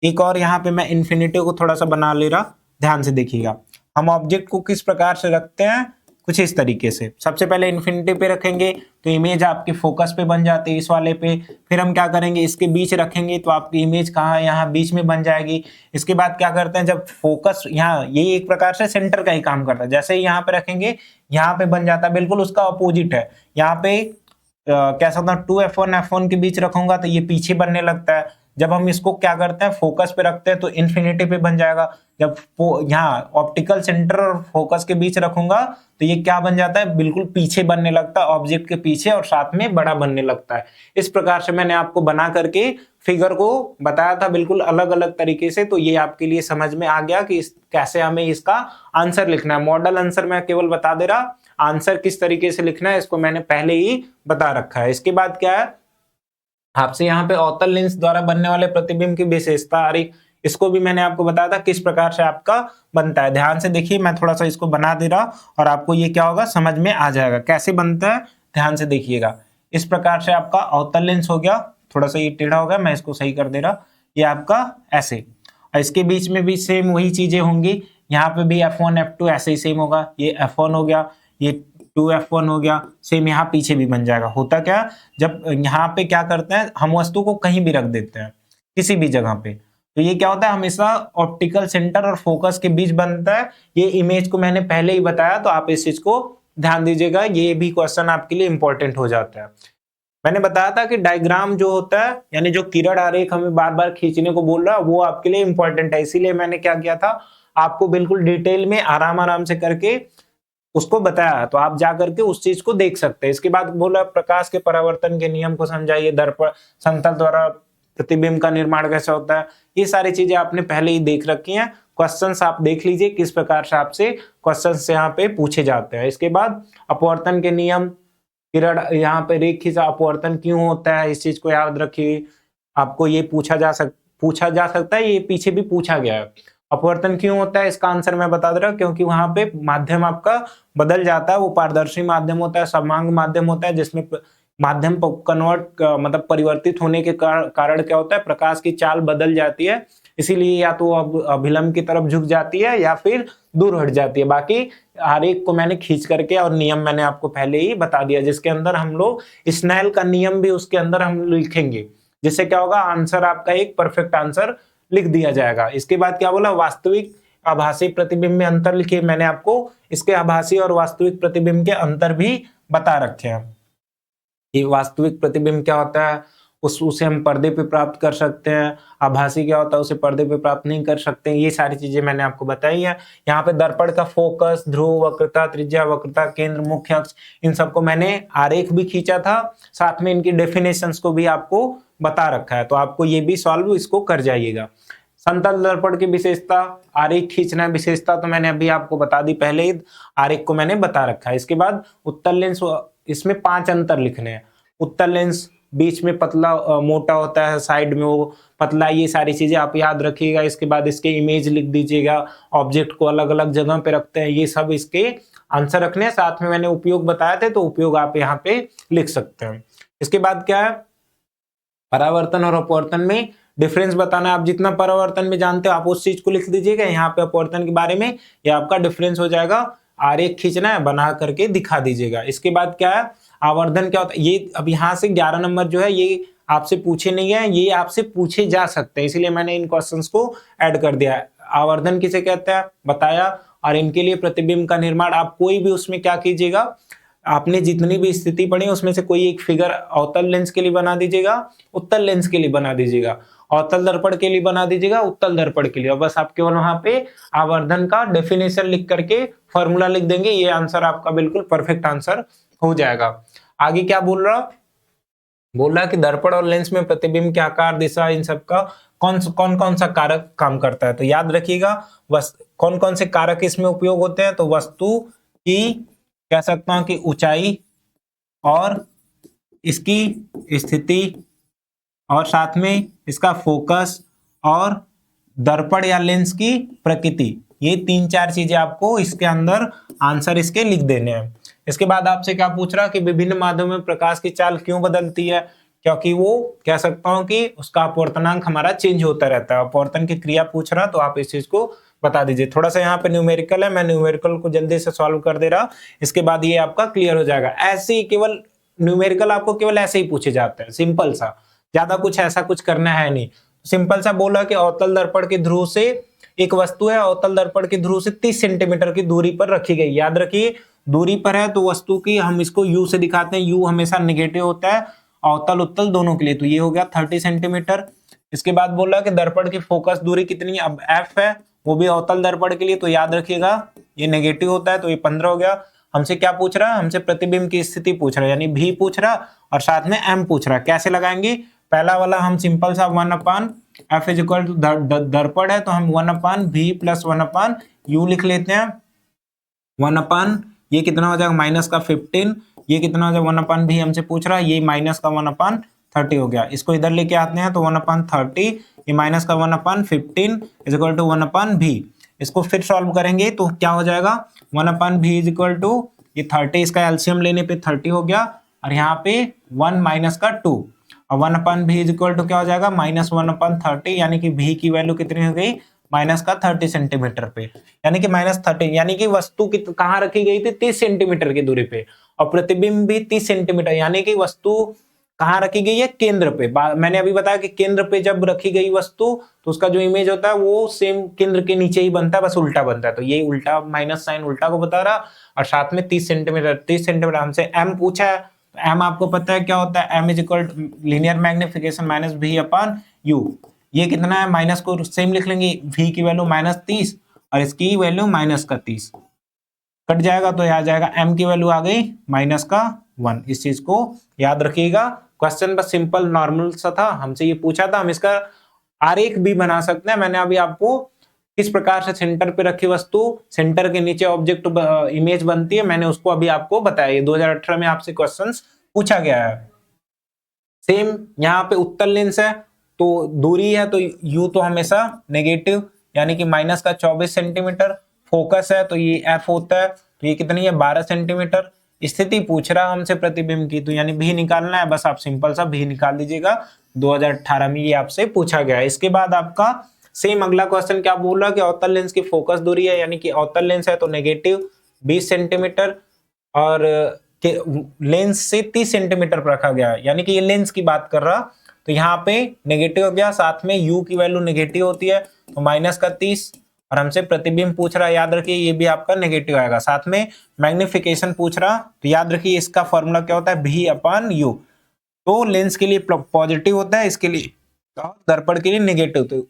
एक और, यहाँ पे मैं इन्फिनिटी को थोड़ा सा बना ले रहा, ध्यान से देखिएगा। हम ऑब्जेक्ट को किस प्रकार से रखते हैं, कुछ इस तरीके से। सबसे पहले इन्फिनिटी पे रखेंगे तो इमेज आपके फोकस पे बन जाती है, इस वाले पे। फिर हम क्या करेंगे, इसके बीच रखेंगे तो आपकी इमेज कहाँ है, यहाँ बीच में बन जाएगी। इसके बाद क्या करते हैं, जब फोकस यहाँ, ये एक प्रकार से सेंटर का ही काम करता है। जैसे ही यहाँ पे रखेंगे यहाँ पे बन जाता है, बिल्कुल उसका अपोजिट है। यहाँ पे कह सकता हूँ 2F1 F1 के बीच रखूंगा तो ये पीछे बनने लगता है। जब हम इसको क्या करते हैं फोकस पे रखते हैं तो इन्फिनिटी पे बन जाएगा। जब यहाँ ऑप्टिकल सेंटर और फोकस के बीच रखूंगा तो ये क्या बन जाता है, बिल्कुल पीछे बनने लगता है, ऑब्जेक्ट के पीछे, और साथ में बड़ा बनने लगता है। इस प्रकार से मैंने आपको बना करके फिगर को बताया था, बिल्कुल अलग अलग तरीके से। तो ये आपके लिए समझ में आ गया कि कैसे हमें इसका आंसर लिखना है। मॉडल आंसर मैं केवल बता दे रहा, आंसर किस तरीके से लिखना है इसको मैंने पहले ही बता रखा है। इसके बाद क्या है, आपसे यहाँ पे अवतल लेंस द्वारा बनने वाले प्रतिबिंब की विशेषता आ रही, इसको भी मैंने आपको बताया था किस प्रकार से आपका बनता है। ध्यान से देखिए, मैं थोड़ा सा इसको बना दे रहा और आपको ये क्या होगा समझ में आ जाएगा कैसे बनता है। ध्यान से देखिएगा, इस प्रकार से आपका अवतल लेंस हो गया। थोड़ा सा ये टेढ़ा हो गया, मैं इसको सही कर दे रहा। ये आपका ऐसे, और इसके बीच में भी सेम वही चीजें होंगी। यहाँ पे भी F1 F2 ऐसे ही सेम होगा। ये F1 हो गया, ये 2F1 हो गया, सेम यहाँ पीछे भी बन जाएगा। होता क्या, जब यहाँ पे क्या करते हैं हम वस्तु को कहीं भी रख देते हैं किसी भी जगह पे, तो ये क्या होता है हमेशा ऑप्टिकल सेंटर और फोकस के बीच बनता है। ये इमेज को मैंने पहले ही बताया, तो आप इस चीज को ध्यान दीजिएगा, ये भी क्वेश्चन आपके लिए इंपॉर्टेंट हो जाता है। मैंने बताया था कि डायग्राम जो होता है, यानी जो किरण आरेख हमें बार बार खींचने को बोल रहा है, वो आपके लिए इंपॉर्टेंट है। इसीलिए मैंने क्या किया था, आपको बिल्कुल डिटेल में आराम आराम से करके उसको बताया, तो आप जा करके उस चीज को देख सकते हैं। इसके बाद बोला प्रकाश के परावर्तन के नियम को समझाइए, दर्पण समतल द्वारा प्रतिबिंब का निर्माण कैसे होता है। ये सारी चीजें आपने पहले ही देख रखी हैं। क्वेश्चंस आप देख लीजिए किस प्रकार से आपसे क्वेश्चंस यहाँ पे पूछे जाते हैं। इसके बाद अपवर्तन के नियम, किरण यहाँ पे रेखी से अपवर्तन क्यों होता है, इस चीज को याद रखिए। आपको ये पूछा जा सकता है, ये पीछे भी पूछा गया है। अपवर्तन क्यों होता है, इसका आंसर मैं बता दे रहा हूँ, क्योंकि वहां पे माध्यम आपका बदल जाता है। वो पारदर्शी माध्यम होता है, समांग माध्यम होता है, जिसमें माध्यम कन्वर्ट मतलब परिवर्तित होने के कारण क्या होता है, प्रकाश की चाल बदल जाती है। इसीलिए या तो अभिलंब की तरफ झुक जाती है या फिर दूर हट जाती है। बाकी आरेख को मैंने खींच करके और नियम मैंने आपको पहले ही बता दिया, जिसके अंदर हम लोग स्नेल का नियम भी उसके अंदर हम लिखेंगे, जिससे क्या होगा आंसर आपका एक परफेक्ट आंसर लिख दिया जाएगा। इसके बाद क्या बोला, वास्तविक आभासी प्रतिबिंब में अंतर लिखिए। मैंने आपको इसके आभासी और वास्तविक प्रतिबिंब के अंतर भी बता रखे हैं कि वास्तविक प्रतिबिंब क्या होता है, उसे हम पर्दे पे प्राप्त कर सकते हैं। आभासी क्या होता है, उसे पर्दे पे प्राप्त नहीं कर सकते। ये सारी चीजें मैंने आपको बताई है। यहाँ पे दर्पण का फोकस, ध्रुव, वक्रता, त्रिज्या, वक्रता, केंद्र, मुख्य अक्ष, इन सबको मैंने आरेख भी खींचा था, साथ में इनकी डेफिनेशंस को भी आपको बता रखा है। तो आपको ये भी सॉल्व इसको कर जाइएगा। समतल दर्पण की विशेषता, आरेख खींचना विशेषता तो मैंने अभी आपको बता दी, पहले ही आरेख को मैंने बता रखा है। इसके बाद उत्तल लेंस, इसमें 5 अंतर लिखने हैं। उत्तल लेंस बीच में पतला मोटा होता है, साइड में वो पतला, ये सारी चीजें आप याद रखिएगा। इसके बाद इसके इमेज लिख दीजिएगा, ऑब्जेक्ट को अलग अलग जगह पे रखते हैं, ये सब इसके आंसर रखने हैं। साथ में मैंने उपयोग बताए थे, तो उपयोग आप यहाँ पे लिख सकते हैं। इसके बाद क्या है, परावर्तन और अपवर्तन में डिफरेंस बताना। आप जितना परावर्तन में जानते हो आप उस चीज को लिख दीजिएगा, यहाँ पे अपवर्तन के बारे में ये आपका डिफरेंस हो जाएगा। आरेख खींचना है, बना करके दिखा दीजिएगा। इसके बाद क्या है, आवर्धन क्या होता है। ये अब यहाँ से 11 नंबर जो है ये आपसे पूछे नहीं है, ये आपसे पूछे जा सकते हैं, इसीलिए मैंने इन क्वेश्चंस को ऐड कर दिया है। आवर्धन किसे कहते हैं बताया, और इनके लिए प्रतिबिंब का निर्माण, आप कोई भी उसमें क्या कीजिएगा, आपने जितनी भी स्थिति पढ़ी उसमें से कोई एक फिगर अवतल लेंस के लिए बना दीजिएगा, उत्तल लेंस के लिए बना दीजिएगा, अवतल दर्पण के लिए बना दीजिएगा, उत्तल दर्पण के लिए। और बस आप केवल वहां पे आवर्धन का डेफिनेशन लिख करके फॉर्मूला लिख देंगे, ये आंसर आपका बिल्कुल परफेक्ट आंसर हो जाएगा। आगे क्या बोल रहा कि दर्पण और लेंस में प्रतिबिंब के आकार, दिशा, इन सब का कौन कौन सा कारक काम करता है। तो याद रखिएगा कौन कौन से कारक इसमें उपयोग होते हैं। तो वस्तु की, कह सकता हूं कि ऊंचाई और इसकी स्थिति, और साथ में इसका फोकस और दर्पण या लेंस की प्रकृति। ये 3-4 चीजें आपको इसके अंदर आंसर इसके लिख देने हैं। इसके बाद आपसे क्या पूछ रहा कि विभिन्न माध्यमों में प्रकाश की चाल क्यों बदलती है? क्योंकि वो कह सकता हूं कि उसका अपवर्तनांक हमारा चेंज होता रहता है। अपवर्तन की क्रिया पूछ रहा तो आप इस चीज को बता दीजिए। थोड़ा सा यहाँ पे न्यूमेरिकल है, मैं न्यूमेरिकल को जल्दी से सॉल्व कर दे रहा, इसके बाद ये आपका क्लियर हो जाएगा। ऐसे ही केवल न्यूमेरिकल आपको केवल ऐसे ही पूछे जाते हैं, सिंपल सा, ज्यादा कुछ ऐसा कुछ करना है नहीं। सिंपल सा बोला कि अवतल दर्पण के ध्रुव से एक वस्तु है, अवतल दर्पण के ध्रुव से 30 सेंटीमीटर की दूरी पर रखी गई। याद रखिए दूरी पर है तो वस्तु की हम इसको यू से दिखाते हैं, यू हमेशा नेगेटिव होता है अवतल उत्तल दोनों के लिए, तो ये हो गया 30 सेंटीमीटर। इसके बाद बोला कि दर्पण की फोकस दूरी कितनी है, अब एफ है, वो भी अवतल दर्पण के लिए, तो याद रखिएगा ये नेगेटिव होता है, तो ये 15 हो गया। हमसे क्या पूछ रहा है, हमसे प्रतिबिंब की स्थिति पूछ रहा है, यानी भी पूछ रहा और साथ में एम पूछ रहा है। कैसे लगाएंगे, पहला वाला हम सिंपल सा 1/f इज इक्वल टू दर्पण है तो हम 1/v प्लस 1/u लिख लेते हैं। 1/ ये कितना हो जाएगा माइनस का 15, ये कितना हो जाएगा 1/v हमसे पूछ रहा है, ये माइनस का 1/30 हो गया। इसको इधर लेके आते हैं तो 1/30, ये माइनस का 1/15 इज इक्वल टू 1/v। इसको फिर सॉल्व करेंगे तो क्या हो जाएगा 1/v इज इक्वल टू ये 30, इसका एलसीएम लेने पे 30 हो गया और यहाँ पे 1 माइनस का 2 और 1/v इज इक्वल टू क्या हो जाएगा माइनस 1/30, यानी कि v की वैल्यू कितनी हो गई माइनस का 30 सेंटीमीटर पे, यानी कि -30, यानी कि वस्तु कहाँ रखी गई थी 30 सेंटीमीटर की दूरी पे और प्रतिबिंब भी 30 सेंटीमीटर, यानी कि वस्तु कहाँ रखी गई है केंद्र पे। मैंने अभी बताया कि केंद्र पे जब रखी गई वस्तु तो उसका जो इमेज होता है वो सेम केंद्र के नीचे ही बनता है, बस उल्टा बनता है, तो ये उल्टा माइनस साइन उल्टा को बता रहा और साथ में 30 सेंटीमीटर हमसे एम पूछा है, तो एम आपको पता है क्या होता है, m is equal linear magnification minus v upon u। ये कितना है माइनस को सेम लिख लेंगे, v की वैल्यू -30 और इसकी वैल्यू माइनस का 30 कट जाएगा तो आ जाएगा m की वैल्यू आ गई माइनस का 1। इस चीज को याद रखिएगा। क्वेश्चन बस सिंपल नॉर्मल सा था, हमसे ये पूछा था, हम इसका आरेख भी बना सकते हैं। मैंने अभी आपको किस प्रकार से सेंटर पे रखी वस्तु सेंटर के नीचे ऑब्जेक्ट इमेज बनती है मैंने उसको अभी आपको बताया। ये 2018 में आपसे क्वेश्चंस पूछा गया है। सेम यहाँ पे उत्तल लेंस है तो दूरी है तो u तो हमेशा नेगेटिव, यानी कि माइनस का 24 सेंटीमीटर। फोकस है तो ये f होता है, तो ये कितनी है 12 सेंटीमीटर। स्थिति पूछ रहा हमसे प्रतिबिंब की, तो यानी भी निकालना है, बस आप सिंपल सा भी निकाल दीजिएगा। 2018 में ये आपसे पूछा गया है। इसके बाद आपका सेम अगला क्वेश्चन क्या बोल रहा है कि अवतल लेंस की फोकस दूरी है, यानी कि अवतल लेंस है तो नेगेटिव 20 सेंटीमीटर और लेंस से 30 सेंटीमीटर पर रखा गया है, यानी कि ये लेंस की बात कर रहा, तो यहाँ पे नेगेटिव हो गया, साथ में u की वैल्यू नेगेटिव होती है तो माइनस का 30 और हमसे प्रतिबिंब पूछ रहा है, याद रखिए ये भी आपका नेगेटिव आएगा। साथ में मैग्निफिकेशन पूछ रहा तो याद रखिए इसका फॉर्मूला क्या होता है v अपॉन u, तो लेंस के लिए पॉजिटिव होता है, इसके लिए दर्पण के लिए नेगेटिव, तो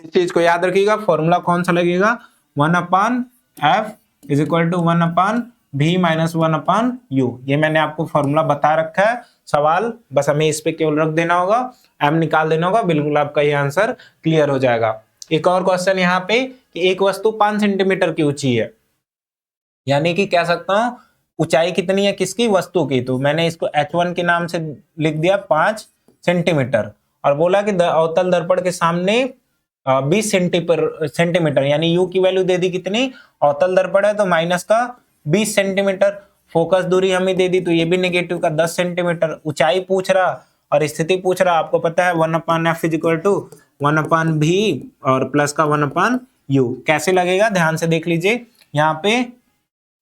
इस चीज को याद रखिएगा। फॉर्मूला कौन सा लगेगा 1/f is equal to 1/v minus 1/u। ये मैंने आपको फॉर्मूला बता रखा है, सवाल बस हमें इस पे केवल रख देना होगा, m निकाल देना होगा, बिल्कुल आपका ये आंसर क्लियर हो जाएगा। एक और क्वेश्चन यहाँ पे कि एक वस्तु 5 सेंटीमीटर की ऊंची है, यानी कि कह सकता हूं ऊंचाई कितनी है किसकी वस्तु की, तो मैंने इसको h1 के नाम से लिख दिया 5 सेंटीमीटर और बोला कि अवतल दर्पण के सामने 20 सेंटीमीटर, यानी u की वैल्यू दे दी कितनी, अवतल दर्पण है तो माइनस का 20 सेंटीमीटर। फोकस दूरी हमें दे दी तो ये भी नेगेटिव का 10 सेंटीमीटर। ऊंचाई पूछ रहा और स्थिति पूछ रहा, आपको पता है 1/f is equal to 1/v और प्लस का 1/u। कैसे लगेगा ध्यान से देख लीजिए, यहाँ पे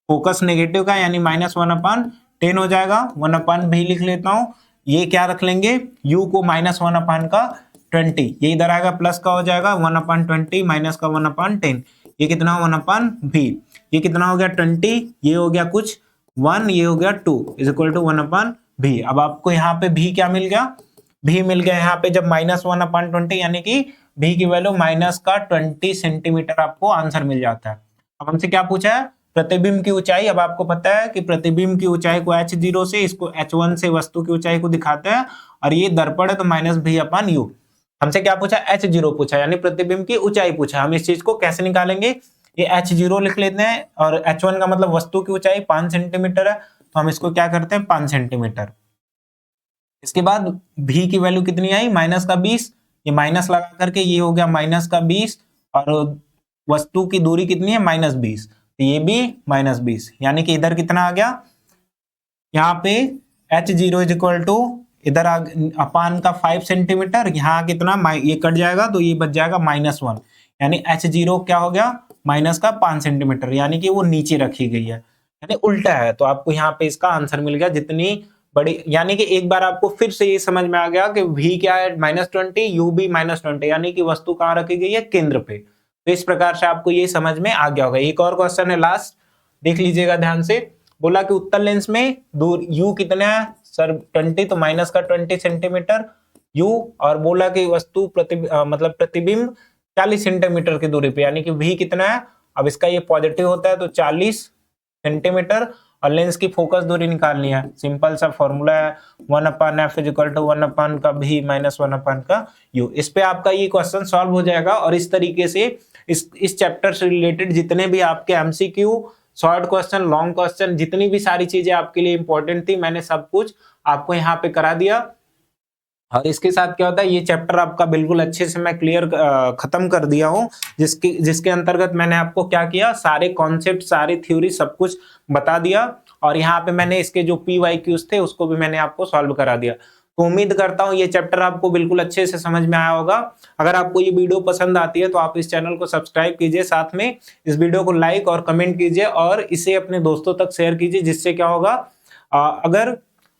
फोकस नेगेटिव का यानी -1/10 हो जाएगा, 1/v लिख लेता हूँ, ये क्या रख लेंगे u को -1/20, ये इधर आएगा प्लस का हो जाएगा 1/20 माइनस का 1/10, ये कितना 1/v, ये कितना हो गया 20, ये हो गया कुछ 1, ये हो गया 2 इज इक्वल टू 1/v। अब आपको यहाँ पे v क्या मिल गया, v मिल गया यहाँ पे जब -1/20, यानी कि v की वैल्यू माइनस का 20 सेंटीमीटर आपको आंसर मिल जाता है। अब हमसे क्या पूछा है प्रतिबिंब की ऊंचाई। अब आपको पता है कि प्रतिबिंब की ऊंचाई को h0 से, इसको h1 से वस्तु की ऊंचाई को दिखाते हैं और ये दर्पण है तो -v/u। हमसे क्या पूछा h0 पूछा, यानी प्रतिबिंब की ऊंचाई पूछा। हम इस चीज को कैसे निकालेंगे, ये h0 लिख लेते हैं और h1 का मतलब वस्तु की ऊंचाई 5 सेंटीमीटर है तो हम इसको क्या करते हैं 5 सेंटीमीटर। इसके बाद v की वैल्यू कितनी आई -20, ये माइनस लगा करके ये हो गया माइनस का 20 और वस्तु की दूरी कितनी है -20, तो ये भी -20, यानी कि इधर कितना आ गया, यहाँ पे h0 इज इक्वल टू इधर अपान का 5 सेंटीमीटर, यहाँ कितना ये कट जाएगा तो ये बच जाएगा -1, यानी h0 क्या हो गया माइनस का 5 सेंटीमीटर, यानी कि वो नीचे रखी गई है, यानी उल्टा है। तो आपको यहाँ पे इसका आंसर मिल गया। जितनी बड़ी, यानी कि एक बार आपको फिर से ये समझ में आ गया कि v क्या है -20, u भी -20, यानी कि वस्तु कहाँ रखी गई है, केंद्र पे। तो इस प्रकार से आपको ये समझ में आ गया होगा। एक और क्वेश्चन है लास्ट, देख लीजिएगा ध्यान से। बोला कि उत्तल लेंस में दूर u कितना है सर 20, तो माइनस का 20 सेंटीमीटर u, और बोला कि वस्तु मतलब प्रतिबिंब 40 सेंटीमीटर की दूरी पे, यानी कि v कितना है, अब इसका ये पॉजिटिव होता है तो 40 सेंटीमीटर, और लेंस की फोकस दूरी निकालनी है। सिंपल सा फॉर्मूला है 1/f is equal to 1/v minus 1/का u। इस पे आपका ये क्वेश्चन सॉल्व हो जाएगा। और इस तरीके से इस चैप्टर से रिलेटेड जितने भी आपके MCQ, short question, long question, जितनी भी सारी चीजें आपके लिए इंपॉर्टेंट थी, मैंने सब कुछ आपको यहाँ पे करा दिया। और इसके साथ क्या होता है, ये चैप्टर आपका बिल्कुल अच्छे से मैं क्लियर खत्म कर दिया हूँ, जिसके अंतर्गत मैंने आपको क्या किया, सारे कॉन्सेप्ट, सारी थ्योरी, सब कुछ बता दिया। और यहाँ पे मैंने इसके जो PYQs थे उसको भी मैंने आपको सॉल्व करा दिया। तो उम्मीद करता हूँ ये चैप्टर आपको बिल्कुल अच्छे से समझ में आया होगा। अगर आपको ये वीडियो पसंद आती है तो आप इस चैनल को सब्सक्राइब कीजिए, साथ में इस वीडियो को लाइक और कमेंट कीजिए, और इसे अपने दोस्तों तक शेयर कीजिए, जिससे क्या होगा, अगर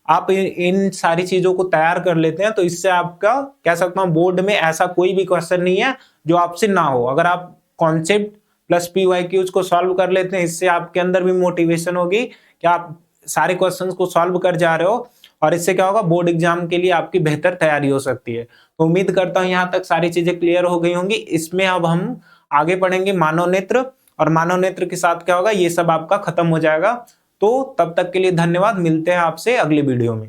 आप इन सारी चीजों को तैयार कर लेते हैं तो इससे आपका, कह सकता हूं, बोर्ड में ऐसा कोई भी क्वेश्चन नहीं है जो आपसे ना हो। अगर आप कॉन्सेप्ट प्लस PYQs को सॉल्व कर लेते हैं, इससे आपके अंदर भी मोटिवेशन होगी कि आप सारे क्वेश्चंस को सॉल्व कर जा रहे हो, और इससे क्या होगा, बोर्ड एग्जाम के लिए आपकी बेहतर तैयारी हो सकती है। तो उम्मीद करता हूं यहाँ तक सारी चीजें क्लियर हो गई होंगी। इसमें अब हम आगे पढ़ेंगे मानव नेत्र, और मानव नेत्र के साथ क्या होगा, ये सब आपका खत्म हो जाएगा। तो तब तक के लिए धन्यवाद, मिलते हैं आपसे अगले वीडियो में।